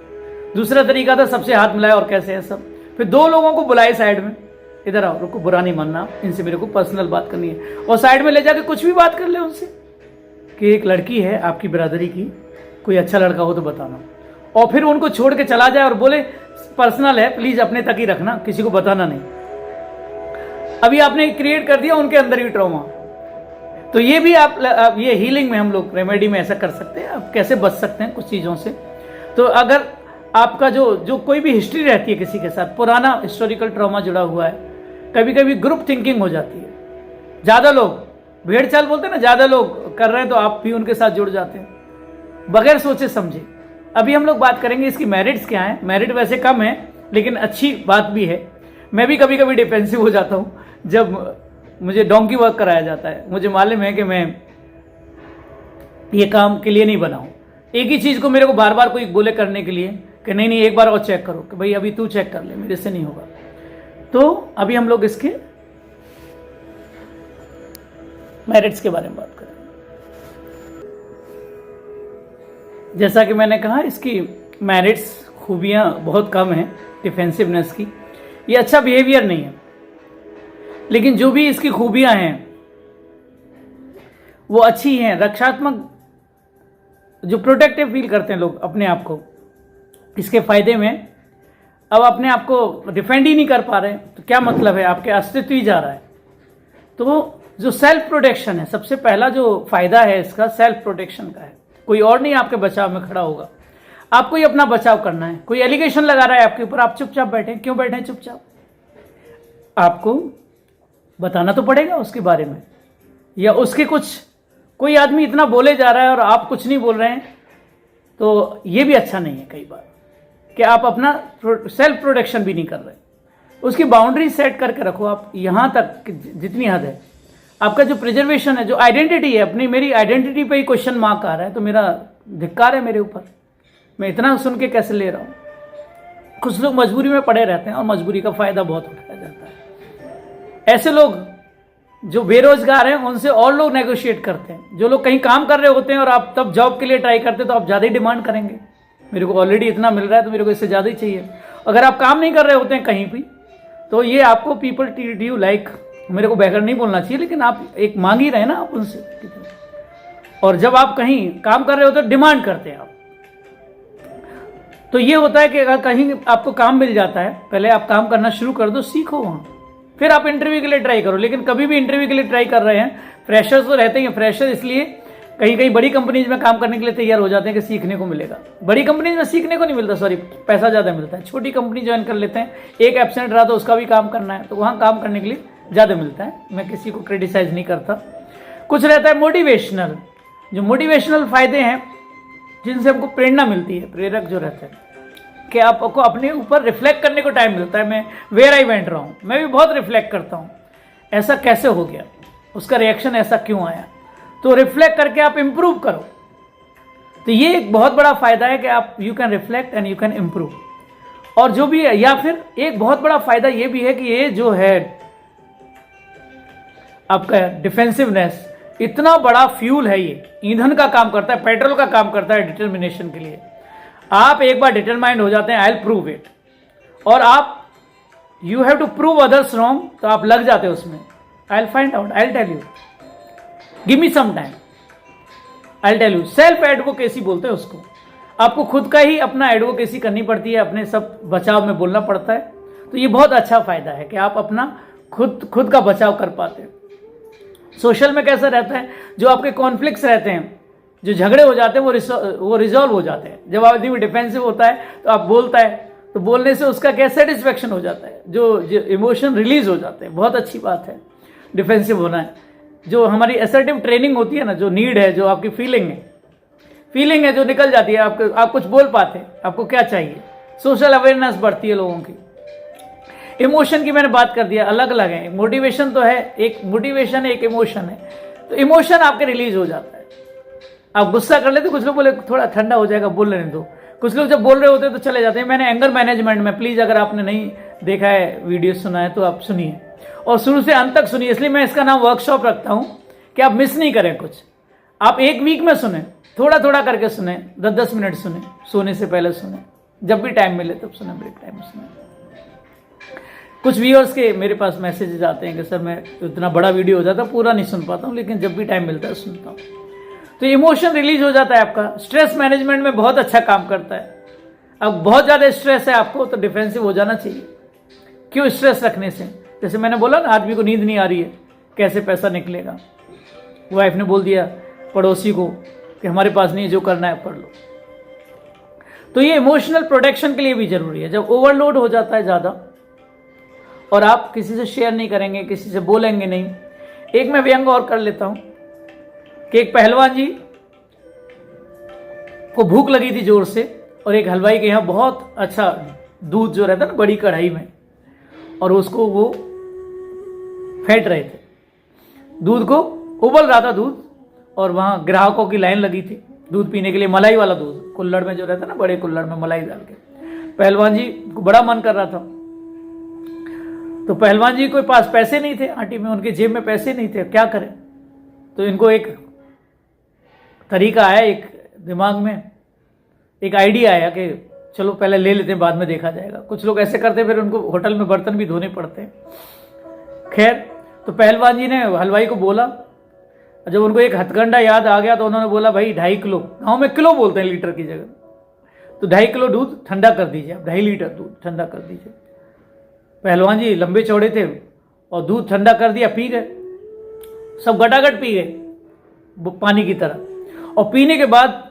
दूसरा तरीका था सबसे हाथ मिलाए और कैसे है सब। फिर 2 लोगों को बुलाए साइड में, इधर आओ, रुको, बुरा नहीं मानना, इनसे मेरे को पर्सनल बात करनी है, और साइड में ले जाके कुछ भी बात कर ले उनसे कि एक लड़की है आपकी बिरादरी की, कोई अच्छा लड़का हो तो बताना, और फिर उनको छोड़ के चला जाए और बोले पर्सनल है, प्लीज अपने तक ही रखना, किसी को बताना नहीं। अभी आपने क्रिएट कर दिया उनके अंदर ही ट्रॉमा। तो ये भी आप ये हीलिंग में हम लोग रेमेडी में ऐसा कर सकते हैं। आप कैसे बच सकते हैं कुछ चीज़ों से? तो अगर आपका जो कोई भी हिस्ट्री रहती है किसी के साथ, पुराना हिस्टोरिकल ट्रॉमा जुड़ा हुआ है, कभी कभी ग्रुप थिंकिंग हो जाती है, ज़्यादा लोग भेड़ चाल बोलते हैं ना, ज़्यादा लोग कर रहे हैं तो आप भी उनके साथ जुड़ जाते हैं बगैर सोचे समझे। अभी हम लोग बात करेंगे इसकी मेरिट्स क्या हैं। मेरिट वैसे कम है लेकिन अच्छी बात भी है। मैं भी कभी कभी डिफेंसिव हो जाता हूँ जब मुझे डोंकी वर्क कराया जाता है। मुझे मालूम है कि मैं ये काम के लिए नहीं बना हूँ। एक ही चीज़ को मेरे को बार बार कोई बोले करने के लिए कि नहीं नहीं एक बार और चेक करो, कि भाई अभी तू चेक कर ले, मेरे से नहीं होगा। तो अभी हम लोग इसके मेरिट्स के बारे में बात करें। जैसा कि मैंने कहा इसकी मेरिट्स, खूबियाँ बहुत कम हैं डिफेंसिवनेस की। ये अच्छा बिहेवियर नहीं है, लेकिन जो भी इसकी खूबियाँ हैं वो अच्छी हैं। रक्षात्मक, जो प्रोटेक्टिव फील करते हैं लोग अपने आप को इसके फायदे में, अब अपने आप को डिफेंड ही नहीं कर पा रहे तो क्या मतलब है, आपके अस्तित्व ही जा रहा है। तो जो सेल्फ प्रोटेक्शन है, सबसे पहला जो फायदा है इसका सेल्फ प्रोटेक्शन का है। कोई और नहीं आपके बचाव में खड़ा होगा। आपको ही अपना बचाव करना है। कोई एलिगेशन लगा रहा है आपके ऊपर, आप चुपचाप बैठे, क्यों बैठे हैं चुपचाप? आपको बताना तो पड़ेगा उसके बारे में, या उसके कुछ कोई आदमी इतना बोले जा रहा है और आप कुछ नहीं बोल रहे हैं, तो ये भी अच्छा नहीं है कई बार कि आप अपना सेल्फ प्रोटेक्शन भी नहीं कर रहे। उसकी बाउंड्री सेट करके रखो आप, यहाँ तक जितनी हद है। आपका जो प्रिजर्वेशन है, जो आइडेंटिटी है अपनी, मेरी आइडेंटिटी पे ही क्वेश्चन मार्क आ रहा है तो मेरा धिक्कार है मेरे ऊपर। मैं इतना सुन के कैसे ले रहा हूँ? कुछ लोग मजबूरी में पड़े रहते हैं और मजबूरी का फायदा बहुत उठाया जाता है। ऐसे लोग जो बेरोजगार हैं उनसे और लोग नेगोशिएट करते हैं। जो लोग कहीं काम कर रहे होते हैं और आप तब जॉब के लिए ट्राई करते हैं तो आप ज़्यादा ही डिमांड करेंगे, मेरे को ऑलरेडी इतना मिल रहा है तो मेरे को इससे ज़्यादा ही चाहिए। अगर आप काम नहीं कर रहे होते हैं कहीं भी, तो ये आपको पीपल ट्रीट यू लाइक, मेरे को बैकर नहीं बोलना चाहिए, लेकिन आप एक मांग ही रहे ना आप उनसे। और जब आप कहीं काम कर रहे होते हैं डिमांड करते हैं आप। तो ये होता है कि अगर कहीं आपको काम मिल जाता है, पहले आप काम करना शुरू कर दो, सीखो वहाँ, फिर आप इंटरव्यू के लिए ट्राई करो। लेकिन कभी भी इंटरव्यू के लिए ट्राई कर रहे हैं, फ्रेशर्स तो रहते हैं, फ्रेशर इसलिए कहीं कहीं बड़ी कंपनीज में काम करने के लिए तैयार हो जाते हैं कि सीखने को मिलेगा। बड़ी कंपनीज में सीखने को नहीं मिलता, सॉरी, पैसा ज़्यादा मिलता है। छोटी कंपनी ज्वाइन कर लेते हैं, एक एब्सेंट रहा तो उसका भी काम करना है, तो वहाँ काम करने के लिए ज़्यादा मिलता है। मैं किसी को क्रिटिसाइज नहीं करता। कुछ रहता है मोटिवेशनल, जो मोटिवेशनल फायदे हैं जिनसे हमको प्रेरणा मिलती है, प्रेरक जो रहते हैं कि आपको अपने ऊपर रिफ्लेक्ट करने को टाइम मिलता है। मैं वेयर आई वेंट रहा हूँ, मैं भी बहुत रिफ्लेक्ट करता हूँ, ऐसा कैसे हो गया, उसका रिएक्शन ऐसा क्यों आया, तो रिफ्लेक्ट करके आप इम्प्रूव करो। तो ये एक बहुत बड़ा फायदा है कि आप you can reflect and you can improve. और जो भी है, या फिर एक बहुत बड़ा फायदा ये भी है कि ये जो है आपका डिफेंसिवनेस, इतना बड़ा फ्यूल है, ये ईंधन का काम करता है, पेट्रोल का काम करता है डिटर्मिनेशन के लिए। आप एक बार डिटरमाइंड हो जाते हैं, आई विल प्रूव इट, और आप you have to prove others wrong, तो आप लग जाते हो उसमें। I will find out, I will tell you, give me some time, I will tell you. Self advocacy बोलते हैं उसको। आपको खुद का ही अपना एडवोकेसी करनी पड़ती है, अपने सब बचाव में बोलना पड़ता है। तो ये बहुत अच्छा फायदा है कि आप अपना खुद का बचाव कर पाते हैं। सोशल में कैसा रहता है, जो आपके कॉन्फ्लिक्ट्स रहते हैं, जो झगड़े हो जाते हैं, वो रिजॉल्व हो जाते हैं। जब आदमी डिफेंसिव होता है तो आप बोलता है, तो बोलने से उसका क्या सेटिस्फेक्शन हो जाता है, जो इमोशन रिलीज हो जाते हैं। बहुत अच्छी बात है डिफेंसिव होना है। जो हमारी असर्टिव ट्रेनिंग होती है ना, जो नीड है, जो आपकी फीलिंग है जो निकल जाती है, आप कुछ बोल पाते हैं, आपको क्या चाहिए। सोशल अवेयरनेस बढ़ती है लोगों की। इमोशन की मैंने बात कर दिया, अलग अलग है। मोटिवेशन तो है, एक मोटिवेशन है, एक इमोशन है। तो इमोशन आपके रिलीज हो जाता है। आप गुस्सा कर लेते, कुछ लोग बोले थोड़ा ठंडा हो जाएगा, बोल लेने दो। कुछ लोग जब बोल रहे होते हैं तो चले जाते हैं। मैंने एंगर मैनेजमेंट में, प्लीज अगर आपने नहीं देखा है, वीडियो सुना है, तो आप सुनिए और शुरू से अंत तक सुनिए। इसलिए मैं इसका नाम वर्कशॉप रखता हूं कि आप मिस नहीं करें कुछ। आप एक वीक में सुने, थोड़ा थोड़ा करके सुने, 10-10 मिनट सुने, सोने से पहले सुने, जब भी टाइम मिले तब सुने, ब्रेक टाइम में सुने। कुछ व्यूअर्स के मेरे पास मैसेजेस आते हैं कि सर मैं इतना बड़ा वीडियो हो जाता है, पूरा नहीं सुन पाता हूँ, लेकिन जब भी टाइम मिलता है सुनता हूँ। तो इमोशन रिलीज हो जाता है आपका। स्ट्रेस मैनेजमेंट में बहुत अच्छा काम करता है। अब बहुत ज़्यादा स्ट्रेस है आपको, तो डिफेंसिव हो जाना चाहिए। क्यों स्ट्रेस रखने से? जैसे मैंने बोला ना, आदमी को नींद नहीं आ रही है, कैसे पैसा निकलेगा। वाइफ ने बोल दिया पड़ोसी को कि हमारे पास नहीं है, जो करना है कर लो। तो ये इमोशनल प्रोटेक्शन के लिए भी जरूरी है। जब ओवरलोड हो जाता है ज़्यादा और आप किसी से शेयर नहीं करेंगे, किसी से बोलेंगे नहीं। एक मैं व्यंग और कर लेता हूं कि एक पहलवान जी को भूख लगी थी जोर से, और एक हलवाई के यहाँ बहुत अच्छा दूध जो रहता है ना बड़ी कढ़ाई में, और उसको वो फेंट रहे थे। दूध को उबल रहा था दूध, और वहाँ ग्राहकों की लाइन लगी थी दूध पीने के लिए। मलाई वाला दूध, कुल्हड़ में जो रहता है ना, बड़े कुल्हड़ में मलाई डाल के। पहलवान जी को बड़ा मन कर रहा था, तो पहलवान जी के पास पैसे नहीं थे, आंटी में उनके जेब में पैसे नहीं थे, क्या करें। तो इनको एक तरीका आया, एक दिमाग में एक आइडिया आया कि चलो पहले ले लेते हैं, बाद में देखा जाएगा। कुछ लोग ऐसे करते, फिर उनको होटल में बर्तन भी धोने पड़ते हैं। खैर, तो पहलवान जी ने हलवाई को बोला, जब उनको एक हथकंडा याद आ गया तो उन्होंने बोला भाई 2.5 किलो, गाँव में किलो बोलते हैं लीटर की जगह, तो 2.5 किलो दूध ठंडा कर दीजिए, आप 2.5 लीटर दूध ठंडा कर दीजिए। पहलवान जी लंबे चौड़े थे और दूध ठंडा कर दिया, पी गए, सब गटागट पी गए पानी की तरह। और पीने के बाद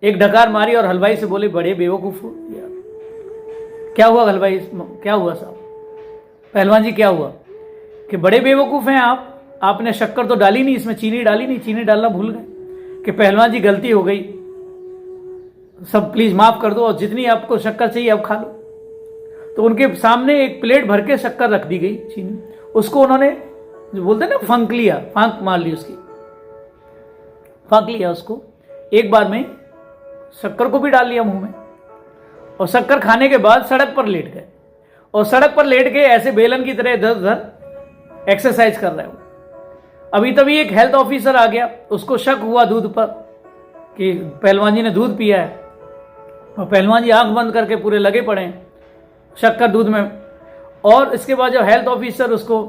एक डकार मारी और हलवाई से बोले बड़े बेवकूफ हो यार। क्या हुआ हलवाई, क्या हुआ साहब, पहलवान जी क्या हुआ कि बड़े बेवकूफ हैं आप, आपने शक्कर तो डाली नहीं, इसमें चीनी डाली नहीं, चीनी डालना भूल गए। कि पहलवान जी गलती हो गई, सब प्लीज माफ कर दो और जितनी आपको शक्कर चाहिए अब खा लो। तो उनके सामने एक प्लेट भर के शक्कर रख दी गई, चीनी, उसको उन्होंने जो बोलते हैं ना फंक लिया, फांक मार ली उसकी, फांक लिया उसको, एक बार में शक्कर को भी डाल लिया मुंह में। और शक्कर खाने के बाद सड़क पर लेट गए, और सड़क पर लेट के ऐसे बेलन की तरह इधर उधर एक्सरसाइज कर रहे हो। अभी तभी एक हेल्थ ऑफिसर आ गया, उसको शक हुआ दूध पर कि पहलवान जी ने दूध पिया है, और पहलवान जी आंख बंद करके पूरे लगे पड़े हैं शक्कर दूध में। और इसके बाद जो हेल्थ ऑफिसर उसको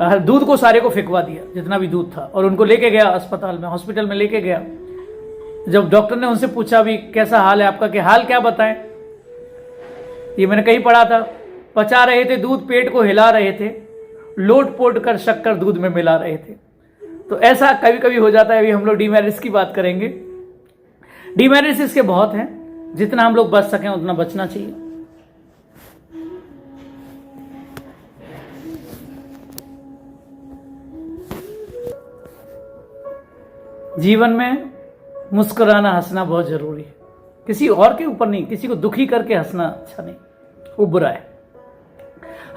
दूध को सारे को फेंकवा दिया जितना भी दूध था, और उनको लेके गया अस्पताल में, हॉस्पिटल में लेके गया। जब डॉक्टर ने उनसे पूछा भी कैसा हाल है आपका, कि हाल क्या बताएं, ये मैंने कहीं पढ़ा था, पचा रहे थे दूध, पेट को हिला रहे थे, लोट पोट कर शक्कर दूध में मिला रहे थे। तो ऐसा कभी कभी हो जाता है। अभी हम लोग डीमेरिट्स की बात करेंगे। डीमेरिट्स इसके बहुत हैं, जितना हम लोग बच सकें उतना बचना चाहिए। जीवन में मुस्कुराना, हंसना बहुत जरूरी है। किसी और के ऊपर नहीं, किसी को दुखी करके हंसना अच्छा नहीं, वो बुरा है।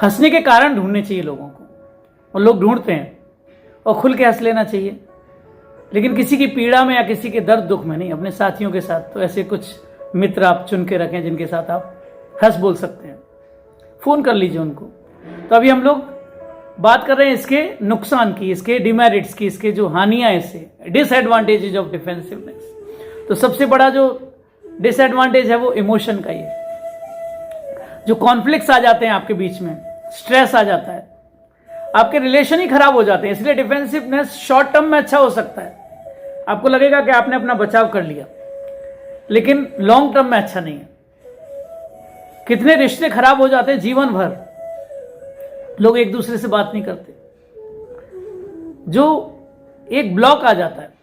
हंसने के कारण ढूंढने चाहिए लोगों को, और लोग ढूंढते हैं, और खुल के हंस लेना चाहिए, लेकिन किसी की पीड़ा में या किसी के दर्द दुख में नहीं, अपने साथियों के साथ। तो ऐसे कुछ मित्र आप चुन के रखें जिनके साथ आप हंस बोल सकते हैं, फोन कर लीजिए उनको। तो अभी हम लोग बात कर रहे हैं इसके नुकसान की, इसके डिमेरिट्स की, इसके जो हानियां, इससे डिसएडवांटेजेस ऑफ डिफेंसिवनेस। तो सबसे बड़ा जो डिसएडवांटेज है वो इमोशन का ही है। जो कॉन्फ्लिक्ट्स आ जाते हैं आपके बीच में, स्ट्रेस आ जाता है, आपके रिलेशन ही खराब हो जाते हैं। इसलिए डिफेंसिवनेस शॉर्ट टर्म में अच्छा हो सकता है, आपको लगेगा कि आपने अपना बचाव कर लिया, लेकिन लॉन्ग टर्म में अच्छा नहीं है। कितने रिश्ते खराब हो जाते हैं, जीवन भर लोग एक दूसरे से बात नहीं करते, जो एक ब्लॉक आ जाता है।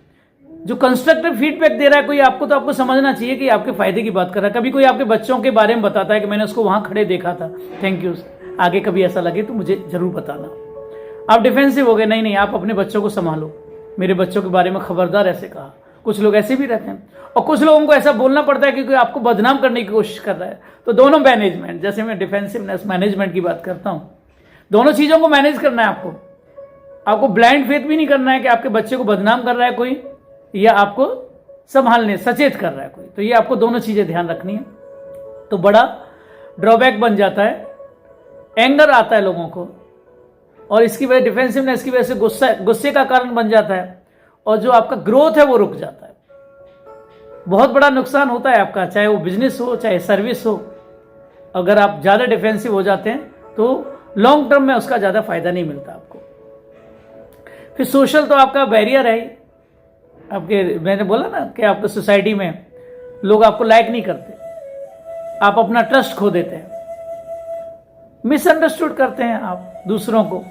जो कंस्ट्रक्टिव फीडबैक दे रहा है कोई आपको, तो आपको समझना चाहिए कि आपके फायदे की बात कर रहा है। कभी कोई आपके बच्चों के बारे में बताता है कि मैंने उसको वहां खड़े देखा था, थैंक यू, आगे कभी ऐसा लगे तो मुझे जरूर बताना। आप डिफेंसिव हो गए, नहीं नहीं, आप अपने बच्चों को संभालो, मेरे बच्चों के बारे में खबरदार ऐसे कहा। कुछ लोग ऐसे भी रहते हैं, और कुछ लोगों को ऐसा बोलना पड़ता है क्योंकि आपको बदनाम करने की कोशिश कर रहा है। तो दोनों मैनेजमेंट, जैसे मैं डिफेंसिवनेस मैनेजमेंट की बात करता हूं, दोनों चीजों को मैनेज करना है आपको। आपको ब्लाइंड फेथ भी नहीं करना है कि आपके बच्चे को बदनाम कर रहा है कोई, या आपको संभालने सचेत कर रहा है कोई। तो ये आपको दोनों चीजें ध्यान रखनी है। तो बड़ा ड्रॉबैक बन जाता है, एंगर आता है लोगों को, और इसकी वजह डिफेंसिवनेस की वजह से गुस्से का कारण बन जाता है, और जो आपका ग्रोथ है वो रुक जाता है। बहुत बड़ा नुकसान होता है आपका, चाहे वो बिजनेस हो चाहे सर्विस हो। अगर आप ज्यादा डिफेंसिव हो जाते हैं तो लॉन्ग टर्म में उसका ज्यादा फायदा नहीं मिलता आपको। फिर सोशल तो आपका बैरियर है ही। आपके, मैंने बोला ना कि आपके सोसाइटी में लोग आपको लाइक नहीं करते, आप अपना ट्रस्ट खो देते हैं, मिसअंडरस्टूड करते हैं आप दूसरों को,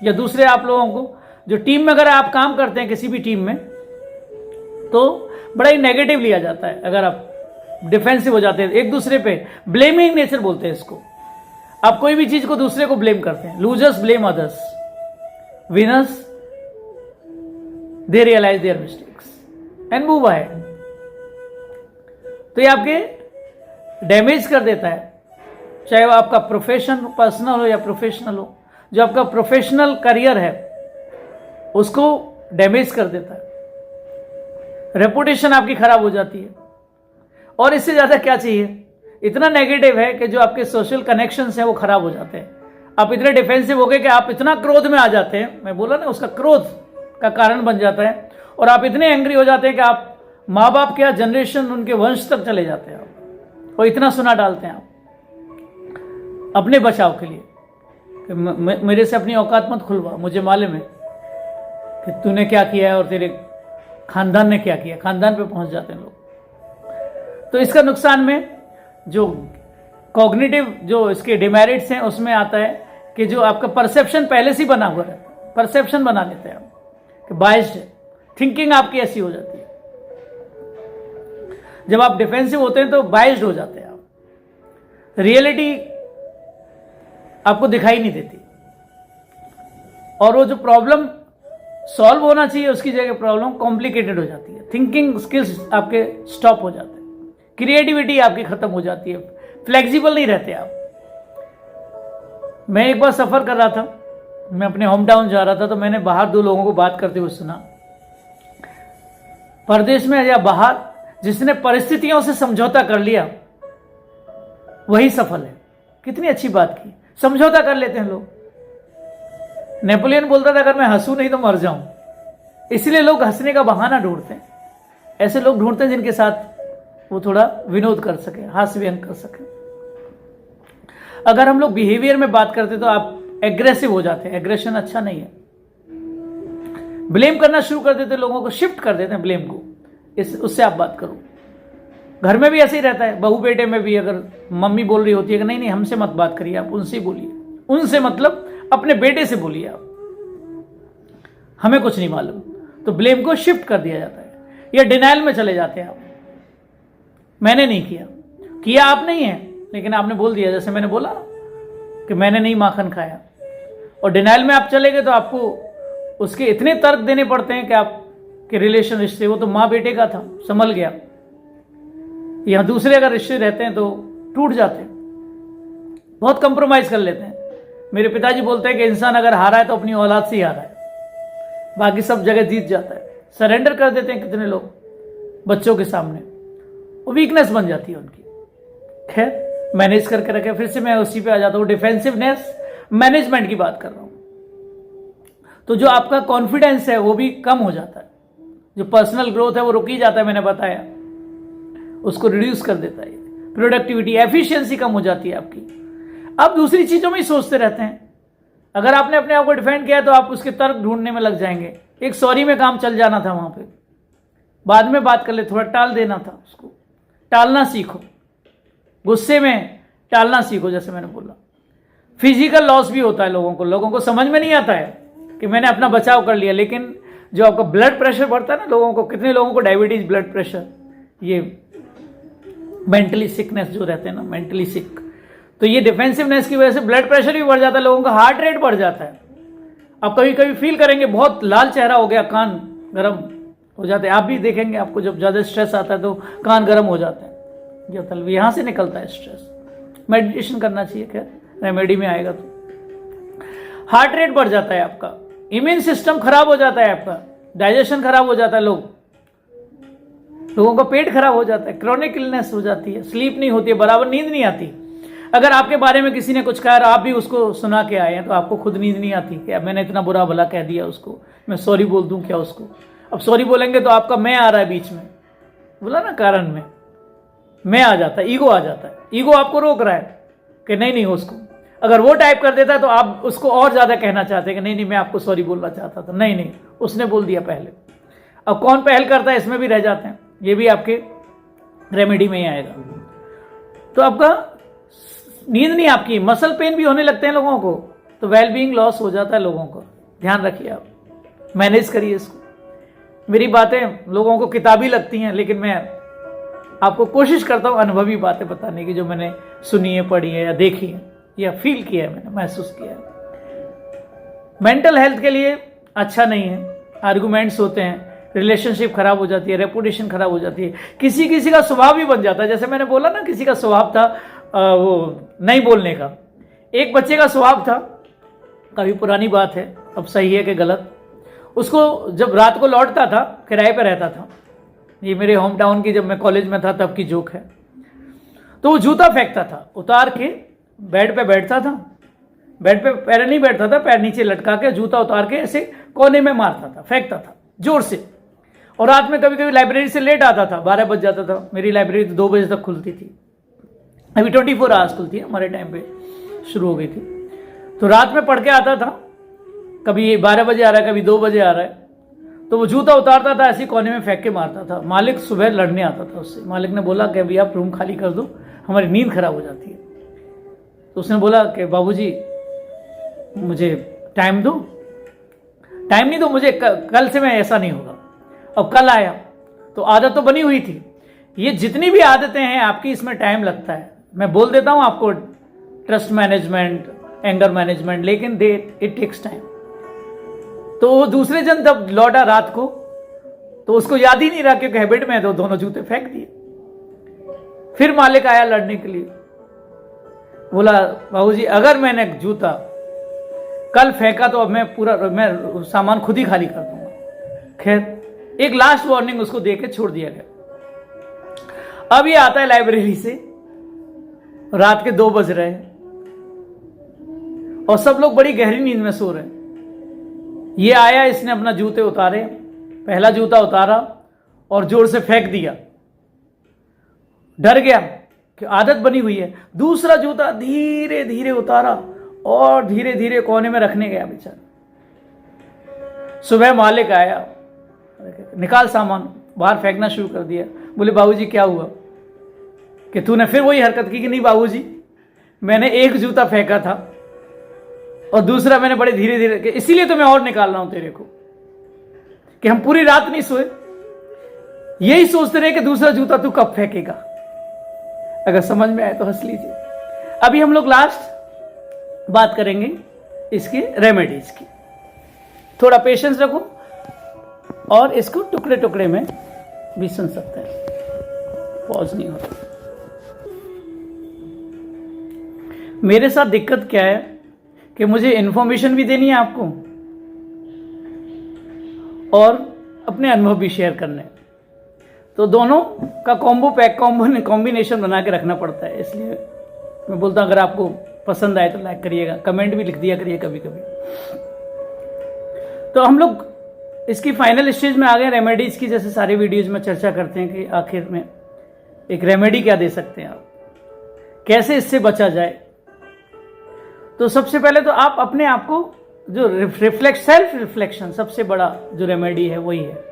या दूसरे आप लोगों को। जो टीम में अगर आप काम करते हैं किसी भी टीम में, तो बड़ा ही नेगेटिव लिया जाता है। अगर आप डिफेंसिव हो जाते हैं, एक दूसरे पे ब्लेमिंग नेचर बोलते हैं इसको। आप कोई भी चीज को दूसरे को ब्लेम करते हैं। Losers blame others, winners they realize their mistakes and move ahead. तो ये आपके डैमेज कर देता है, चाहे वो आपका प्रोफेशन पर्सनल हो या प्रोफेशनल हो। जो आपका प्रोफेशनल करियर है उसको डैमेज कर देता है, रेपुटेशन आपकी खराब हो जाती है। और इससे ज्यादा क्या चाहिए? इतना नेगेटिव है कि जो आपके सोशल कनेक्शंस हैं वो खराब हो जाते हैं। आप इतने डिफेंसिव हो गए कि आप इतना क्रोध में आ जाते हैं, मैं बोला ना, उसका क्रोध का कारण बन जाता है। और आप इतने एंग्री हो जाते हैं कि आप माँ बाप क्या जनरेशन, उनके वंश तक चले जाते हैं आप, और इतना सुना डालते हैं आप अपने बचाव के लिए कि मेरे से अपनी औकात मत खुलवा, मुझे मालूम है कि तूने क्या किया है और तेरे खानदान ने क्या किया। खानदान पे पहुंच जाते हैं लोग। तो इसका नुकसान में जो कॉग्निटिव जो इसके डिमेरिट्स हैं उसमें आता है कि जो आपका परसेप्शन पहले से ही बना हुआ रहता है, परसेप्शन बना लेते हैं आप कि बायस्ड है, थिंकिंग आपकी ऐसी हो जाती है। जब आप डिफेंसिव होते हैं तो बाइज्ड हो जाते हैं आप, रियलिटी आपको दिखाई नहीं देती, और वो जो प्रॉब्लम सॉल्व होना चाहिए उसकी जगह प्रॉब्लम कॉम्प्लिकेटेड हो जाती है, थिंकिंग स्किल्स आपके स्टॉप हो जाते हैं, क्रिएटिविटी आपकी खत्म हो जाती है, फ्लेक्सिबल नहीं रहते आप। मैं एक बार सफर कर रहा था, मैं अपने होम टाउन जा रहा था, तो मैंने बाहर दो लोगों को बात करते हुए सुना, परदेश में या बाहर जिसने परिस्थितियों से समझौता कर लिया वही सफल है। कितनी अच्छी बात की, समझौता कर लेते हैं लोग। नेपोलियन बोलता था अगर मैं हंसू नहीं तो मर जाऊं, इसलिए लोग हंसने का बहाना ढूंढते हैं, ऐसे लोग ढूंढते हैं जिनके साथ वो थोड़ा विनोद कर सके, हास्य व्यंग कर सके। अगर हम लोग बिहेवियर में बात करते तो आप एग्रेसिव हो जाते हैं, एग्रेशन अच्छा नहीं है। ब्लेम करना शुरू कर देते, लोगों को शिफ्ट कर देते हैं ब्लेम को, उससे आप बात करो। घर में भी ऐसे ही रहता है, बहू बेटे में भी, अगर मम्मी बोल रही होती है कि नहीं नहीं हमसे मत बात करिए, आप उनसे ही बोलिए, उनसे मतलब अपने बेटे से बोलिए, आप हमें कुछ नहीं मालूम, तो ब्लेम को शिफ्ट कर दिया जाता है, या डिनाइल में चले जाते हैं आप, मैंने नहीं किया आप नहीं है, लेकिन आपने बोल दिया, जैसे मैंने बोला कि मैंने नहीं माखन खाया, और डिनाइल में आप चले गए तो आपको उसके इतने तर्क देने पड़ते हैं कि आपके रिलेशन रिश्ते, वो तो माँ बेटे का था, संभल गया, यहां दूसरे अगर रिश्ते रहते हैं तो टूट जाते हैं, बहुत कंप्रोमाइज कर लेते हैं। मेरे पिताजी बोलते हैं कि इंसान अगर हारा है तो अपनी औलाद से ही हारा है, बाकी सब जगह जीत जाता है। सरेंडर कर देते हैं कितने लोग बच्चों के सामने, वो वीकनेस बन जाती है उनकी। खैर मैनेज करके रखे, फिर से मैं उसी पे आ जाता हूँ, डिफेंसिवनेस मैनेजमेंट की बात कर रहा हूं। तो जो आपका कॉन्फिडेंस है वो भी कम हो जाता है, जो पर्सनल ग्रोथ है वो रुक ही जाता है, मैंने बताया, उसको रिड्यूस कर देता है। प्रोडक्टिविटी, एफिशिएंसी कम हो जाती है आपकी, आप दूसरी चीजों में ही सोचते रहते हैं। अगर आपने अपने आप को डिफेंड किया तो आप उसके तर्क ढूंढने में लग जाएंगे। एक सॉरी में काम चल जाना था, वहां पे बाद में बात कर ले, थोड़ा टाल देना था, उसको टालना सीखो, गुस्से में टालना सीखो। जैसे मैंने बोला, फिजिकल लॉस भी होता है लोगों को समझ में नहीं आता है कि मैंने अपना बचाव कर लिया, लेकिन जो आपका ब्लड प्रेशर बढ़ता है ना लोगों को, कितने लोगों को डायबिटीज, ब्लड प्रेशर, ये मेंटली सिकनेस जो रहते हैं ना, मेंटली सिक, तो ये डिफेंसिवनेस की वजह से ब्लड प्रेशर भी बढ़ जाता है, लोगों का हार्ट रेट बढ़ जाता है। आप कभी कभी फील करेंगे बहुत लाल चेहरा हो गया, कान गर्म हो जाते हैं, आप भी देखेंगे, आपको जब ज्यादा स्ट्रेस आता है तो कान गर्म हो जाते हैं, ये मतलब यहां से निकलता है स्ट्रेस। मेडिटेशन करना चाहिए, खैर रेमेडी में आएगा तो। हार्ट रेट बढ़ जाता है आपका, इम्यून सिस्टम खराब हो जाता है आपका, डाइजेशन खराब हो जाता है, लोगों का पेट खराब हो जाता है, क्रॉनिक इलनेस हो जाती है, स्लीप नहीं होती है, बराबर नींद नहीं आती। अगर आपके बारे में किसी ने कुछ कहा और आप भी उसको सुना के आए हैं तो आपको खुद नींद नहीं आती कि अब मैंने इतना बुरा भला कह दिया उसको, मैं सॉरी बोल दूं क्या उसको। अब सॉरी बोलेंगे तो आपका मैं आ रहा है बीच में, बोला ना कारण में, मैं आ जाता है, ईगो आ जाता है, ईगो आपको रोक रहा है कि नहीं उसको। अगर वो टाइप कर देता है तो आप उसको और ज्यादा कहना चाहते हैं कि नहीं मैं आपको सॉरी बोलना चाहता था, नहीं उसने बोल दिया पहले। अब कौन पहल करता है इसमें भी रह जाते हैं, ये भी आपके रेमेडी में ही आएगा। तो आपका नींद नहीं, आपकी मसल पेन भी होने लगते हैं लोगों को, तो वेलबींग लॉस हो जाता है लोगों को। ध्यान रखिए, आप मैनेज करिए इसको। मेरी बातें लोगों को किताबी लगती हैं, लेकिन मैं आपको कोशिश करता हूं अनुभवी बातें बताने की, जो मैंने सुनी है, पढ़ी है, या देखी है, या फील किया है, मैंने महसूस किया है। मेंटल हेल्थ के लिए अच्छा नहीं है, आर्गुमेंट्स होते हैं, रिलेशनशिप खराब हो जाती है, रेपुटेशन खराब हो जाती है, किसी का स्वभाव भी बन जाता है। जैसे मैंने बोला ना, किसी का स्वभाव था वो नहीं बोलने का। एक बच्चे का स्वभाव था, काफी पुरानी बात है, अब सही है कि गलत, उसको जब रात को लौटता था, किराए पे रहता था, ये मेरे होम टाउन की, जब मैं कॉलेज में था तब की जोक है, तो वो जूता फेंकता था, उतार के बेड पे बैठता था, बेड पे पैर नहीं बैठता था, पैर नीचे लटका के जूता उतार के ऐसे कोने में मारता था, फेंकता था जोर से। और रात में कभी कभी लाइब्रेरी से लेट आता था, 12 बज जाता था, मेरी लाइब्रेरी तो 2 बजे तक खुलती थी, अभी 24 आवर्स खुलती है, हमारे टाइम पे शुरू हो गई थी। तो रात में पढ़ के आता था, कभी 12 बजे आ रहा है, कभी 2 बजे आ रहा है, तो वो जूता उतारता था, ऐसी कोने में फेंक के मारता था। मालिक सुबह लड़ने आता था उससे, मालिक ने बोला कि अभी आप रूम खाली कर दो, हमारी नींद खराब हो जाती है। तो उसने बोला कि बाबूजी मुझे टाइम दो, टाइम नहीं दो मुझे, कल से मैं ऐसा नहीं होगा। अब कल आया तो आदत तो बनी हुई थी, ये जितनी भी आदतें हैं आपकी, इसमें टाइम लगता है। मैं बोल देता हूं आपको ट्रस्ट मैनेजमेंट, एंगर मैनेजमेंट, लेकिन इट टेक्स टाइम। तो वो दूसरे जन जब लौटा रात को तो उसको याद ही नहीं रहा क्योंकि हैबिट में है, तो दोनों जूते फेंक दिए। फिर मालिक आया लड़ने के लिए, बोला बाबूजी अगर मैंने जूता कल फेंका तो अब मैं सामान खुद ही खाली कर दूंगा। खैर एक लास्ट वार्निंग उसको देके छोड़ दिया गया। अब ये आता है लाइब्रेरी से, रात के 2 बज रहे हैं और सब लोग बड़ी गहरी नींद में सो रहे हैं। ये आया, इसने अपना जूते उतारे, पहला जूता उतारा और जोर से फेंक दिया। डर गया कि आदत बनी हुई है। दूसरा जूता धीरे धीरे उतारा और धीरे धीरे कोने में रखने गया बेचारा। सुबह मालिक आया, निकाल सामान, बाहर फेंकना शुरू कर दिया। बोले बाबूजी क्या हुआ कि तूने फिर वही हरकत की? कि नहीं बाबूजी, मैंने एक जूता फेंका था और दूसरा मैंने बड़े धीरे धीरे, इसीलिए तो मैं और निकाल रहा हूं तेरे को, कि हम पूरी रात नहीं सोए, यही सोचते रहे कि दूसरा जूता तू कब फेंकेगा। अगर समझ में आए तो हंस लीजिए। अभी हम लोग लास्ट बात करेंगे इसकी रेमेडीज की। थोड़ा पेशेंस रखो और इसको टुकड़े टुकड़े में भी सुन सकते हैं, पॉज नहीं होता। मेरे साथ दिक्कत क्या है कि मुझे इंफॉर्मेशन भी देनी है आपको और अपने अनुभव भी शेयर करने, तो दोनों का कॉम्बिनेशन बना के रखना पड़ता है। इसलिए मैं बोलता हूं अगर आपको पसंद आए तो लाइक करिएगा, कमेंट भी लिख दिया करिए कभी कभी। तो हम लोग इसकी फाइनल स्टेज में आ गए रेमेडीज की। जैसे सारे वीडियोज में चर्चा करते हैं कि आखिर में एक रेमेडी क्या दे सकते हैं आप, कैसे इससे बचा जाए। तो सबसे पहले तो आप अपने आप को जो सेल्फ रिफ्लेक्शन, सबसे बड़ा जो रेमेडी है वही है।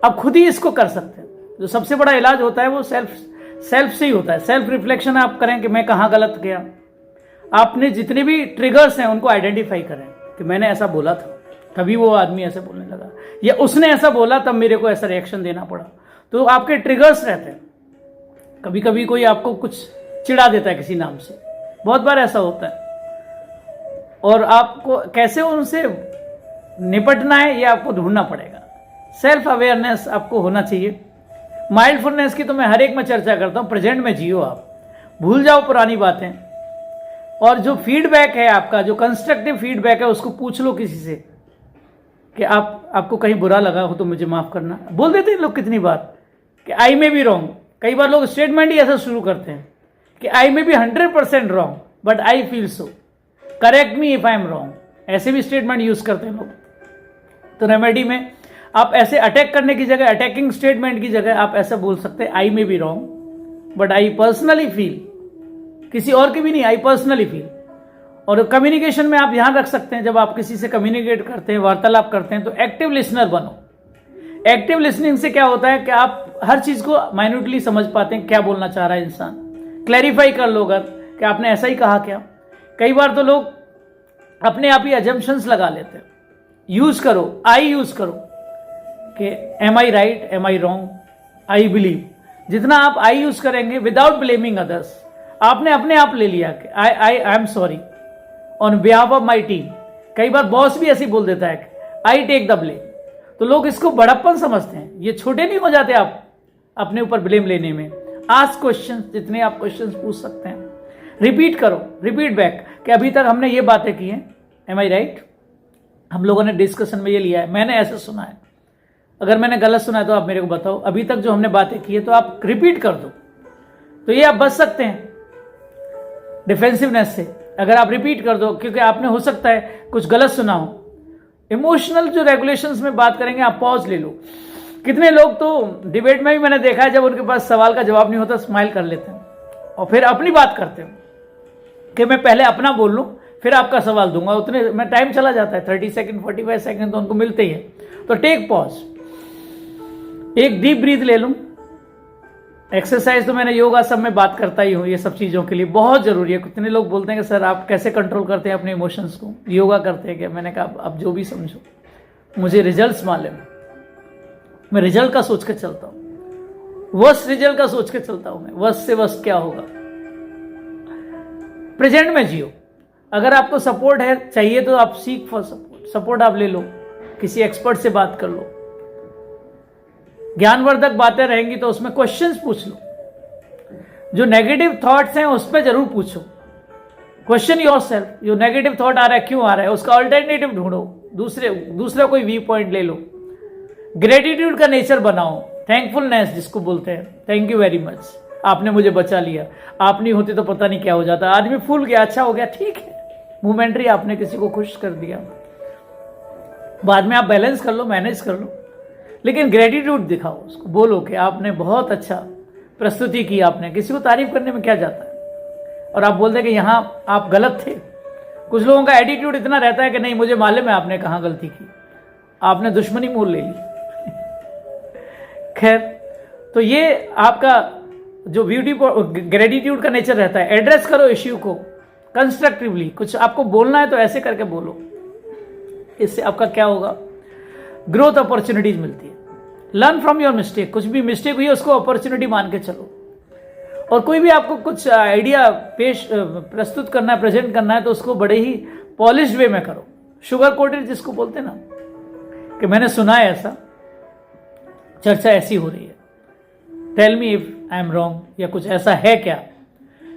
आप खुद ही इसको कर सकते हैं। जो सबसे बड़ा इलाज होता है वो सेल्फ से ही होता है। सेल्फ रिफ्लेक्शन आप करें कि मैं कहाँ गलत गया। आपने जितने भी ट्रिगर्स हैं उनको आइडेंटिफाई करें कि मैंने ऐसा बोला था, तभी वो आदमी ऐसे बोलने लगा, या उसने ऐसा बोला तब मेरे को ऐसा रिएक्शन देना पड़ा। तो आपके ट्रिगर्स रहते हैं। कभी कभी कोई आपको कुछ चिढ़ा देता है किसी नाम से, बहुत बार ऐसा होता है, और आपको कैसे उनसे निपटना है ये आपको ढूंढना पड़ेगा। सेल्फ अवेयरनेस आपको होना चाहिए। माइंडफुलनेस की तो मैं हर एक में चर्चा करता हूँ। प्रेजेंट में जियो, आप भूल जाओ पुरानी बातें, और जो फीडबैक है आपका, जो कंस्ट्रक्टिव फीडबैक है, उसको पूछ लो किसी से कि आपको कहीं बुरा लगा हो तो मुझे माफ करना। बोल देते हैं लोग कितनी बार कि आई में बी रॉन्ग। कई बार लोग स्टेटमेंट ही ऐसा शुरू करते हैं कि I may be 100% wrong but I feel so, correct me if I am wrong. ऐसे भी स्टेटमेंट यूज करते हैं लोग। तो रेमेडी में आप ऐसे अटैक करने की जगह, अटैकिंग स्टेटमेंट की जगह आप ऐसा बोल सकते हैं, आई may be wrong but I personally feel, किसी और की भी नहीं, आई पर्सनली फील। और कम्युनिकेशन में आप ध्यान रख सकते हैं, जब आप किसी से कम्युनिकेट करते हैं, वार्तालाप करते हैं, तो एक्टिव लिसनर बनो। एक्टिव लिसनिंग से क्या होता है कि आप हर चीज को माइन्यूटली समझ पाते हैं, क्या बोलना चाह रहा है इंसान। क्लैरिफाई कर लो अगर कि आपने ऐसा ही कहा क्या। कई बार तो लोग अपने आप ही अजम्पशंस लगा लेते हैं। यूज करो, आई यूज करो कि am I right, am I wrong, I believe. जितना आप आई यूज करेंगे विदाउट ब्लेमिंग अदर्स, आपने अपने आप ले लिया कि I am sorry on behalf of my team. कई बार बॉस भी ऐसे बोल देता है कि आई टेक द ब्लेम। तो लोग इसको बड़प्पन समझते हैं। ये छोटे नहीं हो जाते आप अपने ऊपर ब्लेम लेने में। आस्क क्वेश्चन, जितने आप क्वेश्चन पूछ सकते हैं। रिपीट करो, रिपीट बैक कि अभी तक हमने ये बातें की हैं, एम आई राइट, हम लोगों ने डिस्कशन में ये लिया है, मैंने ऐसे सुना है, अगर मैंने गलत सुना है तो आप मेरे को बताओ। अभी तक जो हमने बातें की है तो आप रिपीट कर दो, तो ये आप बच सकते हैं डिफेंसिवनेस से, अगर आप रिपीट कर दो, क्योंकि आपने हो सकता है कुछ गलत सुना हो। इमोशनल जो रेगुलेशंस में बात करेंगे, आप पॉज ले लो। कितने लोग तो डिबेट में भी मैंने देखा है, जब उनके पास सवाल का जवाब नहीं होता स्माइल कर लेते हैं और फिर अपनी बात करते हैं कि मैं पहले अपना बोल लूं फिर आपका सवाल दूंगा। उतने में टाइम चला जाता है, 30 सेकंड 45 सेकंड तो उनको मिलते ही है। तो टेक पॉज, एक डीप ब्रीथ ले लूं। एक्सरसाइज तो मैंने योगा सब में बात करता ही हूं, ये सब चीज़ों के लिए बहुत ज़रूरी है। कितने लोग बोलते हैं कि सर आप कैसे कंट्रोल करते हैं अपने इमोशंस को, योगा करते हैं क्या? मैंने कहा आप जो भी समझो, मुझे रिजल्ट्स मालूम, मैं रिजल्ट का सोच कर चलता हूँ। वर्स्ट रिजल्ट का सोच के चलता हूं मैं, वर्स्ट से वर्स्ट क्या होगा। प्रेजेंट में जियो। अगर आपको सपोर्ट है चाहिए तो आप सीक फॉर सपोर्ट आप ले लो, किसी एक्सपर्ट से बात कर लो, ज्ञानवर्धक बातें रहेंगी तो उसमें क्वेश्चंस पूछ लो, जो नेगेटिव थॉट्स हैं उस पर जरूर पूछो, क्वेश्चन योरसेल्फ, जो नेगेटिव थॉट आ रहा है क्यों आ रहा है, उसका अल्टरनेटिव ढूंढो, दूसरा कोई व्यू पॉइंट ले लो, ग्रेटिट्यूड का नेचर बनाओ, थैंकफुलनेस जिसको बोलते हैं, थैंक यू वेरी मच, आपने मुझे बचा लिया, आप नहीं होती तो पता नहीं क्या हो जाता, आदमी फूल गया, अच्छा हो गया, ठीक है, मोमेंट्री, आपने किसी को खुश कर दिया, बाद में आप बैलेंस कर लो, मैनेज कर लो, लेकिन ग्रेटिट्यूड दिखाओ, उसको बोलो कि आपने बहुत अच्छा प्रस्तुति की, आपने, किसी को तारीफ करने में क्या जाता है, और आप बोलते कि यहां आप गलत थे। कुछ लोगों का एटीट्यूड इतना रहता है कि नहीं मुझे मालूम है आपने कहां गलती की, आपने दुश्मनी मोल ले ली। खैर, तो ये आपका जो ब्यूटी ग्रेटिट्यूड का नेचर रहता है, एड्रेस करो इश्यू को कंस्ट्रक्टिवली, कुछ आपको बोलना है तो ऐसे करके बोलो, इससे आपका क्या होगा, ग्रोथ अपॉर्चुनिटीज मिलती है। लर्न फ्रॉम योर मिस्टेक, कुछ भी मिस्टेक हुई है उसको अपॉर्चुनिटी मान के चलो, और कोई भी आपको कुछ आइडिया प्रस्तुत करना है, प्रेजेंट करना है तो उसको बड़े ही पॉलिश्ड वे में करो, शुगर कोटेड जिसको बोलते हैं ना, कि मैंने सुना है ऐसा, चर्चा ऐसी हो रही है, tell me if I am wrong, या कुछ ऐसा है क्या।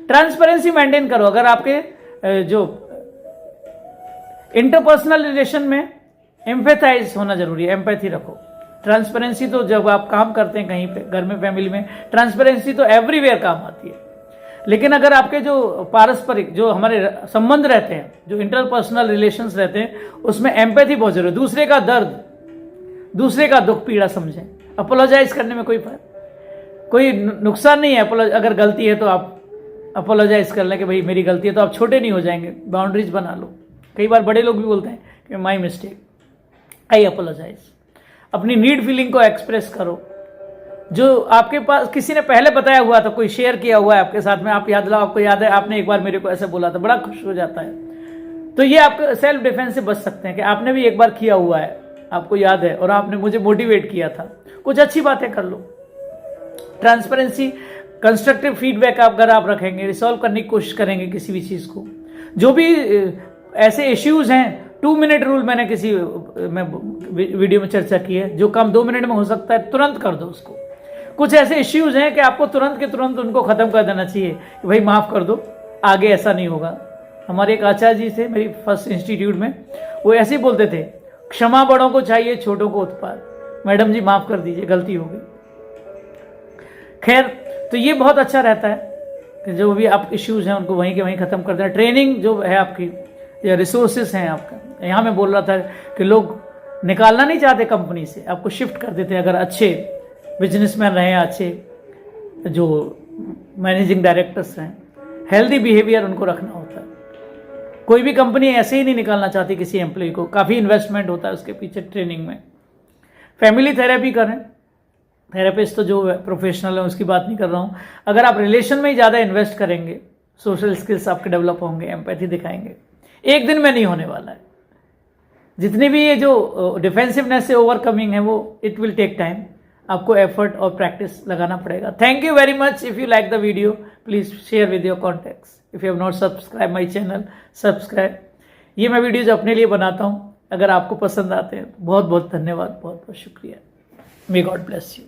ट्रांसपेरेंसी मेंटेन करो। अगर आपके जो इंटरपर्सनल रिलेशन में एम्पैथाइज होना जरूरी है, एम्पैथी रखो। ट्रांसपेरेंसी तो जब आप काम करते हैं कहीं पे, घर में, फैमिली में, ट्रांसपेरेंसी तो एवरीवेयर काम आती है, लेकिन अगर आपके जो पारस्परिक जो हमारे संबंध रहते हैं, जो इंटरपर्सनल रिलेशंस रहते हैं, उसमें एम्पैथी बहुत जरूरी है। दूसरे का दर्द, दूसरे का दुख पीड़ा समझें। अपोलोजाइज करने में कोई नुकसान नहीं है, अगर गलती है तो आप अपोलोजाइज कर लें कि भाई मेरी गलती है, तो आप छोटे नहीं हो जाएंगे, बाउंड्रीज बना लो। कई बार बड़े लोग भी बोलते हैं कि माई मिस्टेक, आई अपोलोजाइज। अपनी नीड फीलिंग को एक्सप्रेस करो, जो आपके पास किसी ने पहले बताया हुआ था, कोई शेयर किया हुआ है आपके साथ में, आप याद लाओ, आपको याद है आपने एक बार मेरे को ऐसे बोला था, बड़ा खुश हो जाता है। तो ये आप सेल्फ डिफेंस से बच सकते हैं कि आपने भी एक बार किया हुआ है, आपको याद है, और आपने मुझे मोटिवेट किया था, कुछ अच्छी बातें कर लो। ट्रांसपेरेंसी, कंस्ट्रक्टिव फीडबैक अगर आप रखेंगे, रिसॉल्व करने की कोशिश करेंगे किसी भी चीज को। जो भी ऐसे इश्यूज हैं, 2 मिनट रूल मैंने किसी वीडियो में चर्चा की है, जो काम 2 मिनट में हो सकता है तुरंत कर दो उसको। कुछ ऐसे इश्यूज हैं कि आपको तुरंत के तुरंत उनको खत्म कर देना चाहिए कि भाई माफ कर दो, आगे ऐसा नहीं होगा। हमारे एक आचार्य जी थे मेरी फर्स्ट इंस्टीट्यूट में, वो ऐसे ही बोलते थे, क्षमा बड़ों को चाहिए, छोटों को उत्पाद। मैडम जी माफ कर दीजिए, गलती हो गई। खैर, तो ये बहुत अच्छा रहता है कि जो भी आप इश्यूज हैं उनको वहीं के वहीं खत्म कर देना। ट्रेनिंग जो है आपकी, या रिसोर्सेस हैं आपका, यहाँ मैं बोल रहा था कि लोग निकालना नहीं चाहते कंपनी से, आपको शिफ्ट कर देते हैं। अगर अच्छे बिजनेसमैन रहे, अच्छे जो मैनेजिंग डायरेक्टर्स हैं, हेल्दी बिहेवियर उनको रखना होता है। कोई भी कंपनी ऐसे ही नहीं निकालना चाहती किसी एम्प्लॉय को, काफ़ी इन्वेस्टमेंट होता है उसके पीछे ट्रेनिंग में। फैमिली थेरेपी करें, थेरेपिस्ट तो जो प्रोफेशनल है उसकी बात नहीं कर रहा हूँ। अगर आप रिलेशन में ही ज़्यादा इन्वेस्ट करेंगे, सोशल स्किल्स आपके डेवलप होंगे, एम्पैथी दिखाएंगे, एक दिन में नहीं होने वाला है। जितनी भी ये जो डिफेंसिवनेस से ओवरकमिंग है वो इट विल टेक टाइम, आपको एफर्ट और प्रैक्टिस लगाना पड़ेगा। Thank you very much. If you like the video please share with your contacts. If you have not subscribe my channel, subscribe. ये मैं वीडियोज अपने लिए बनाता हूँ, अगर आपको पसंद आते हैं। बहुत बहुत धन्यवाद, बहुत बहुत शुक्रिया। May God bless you.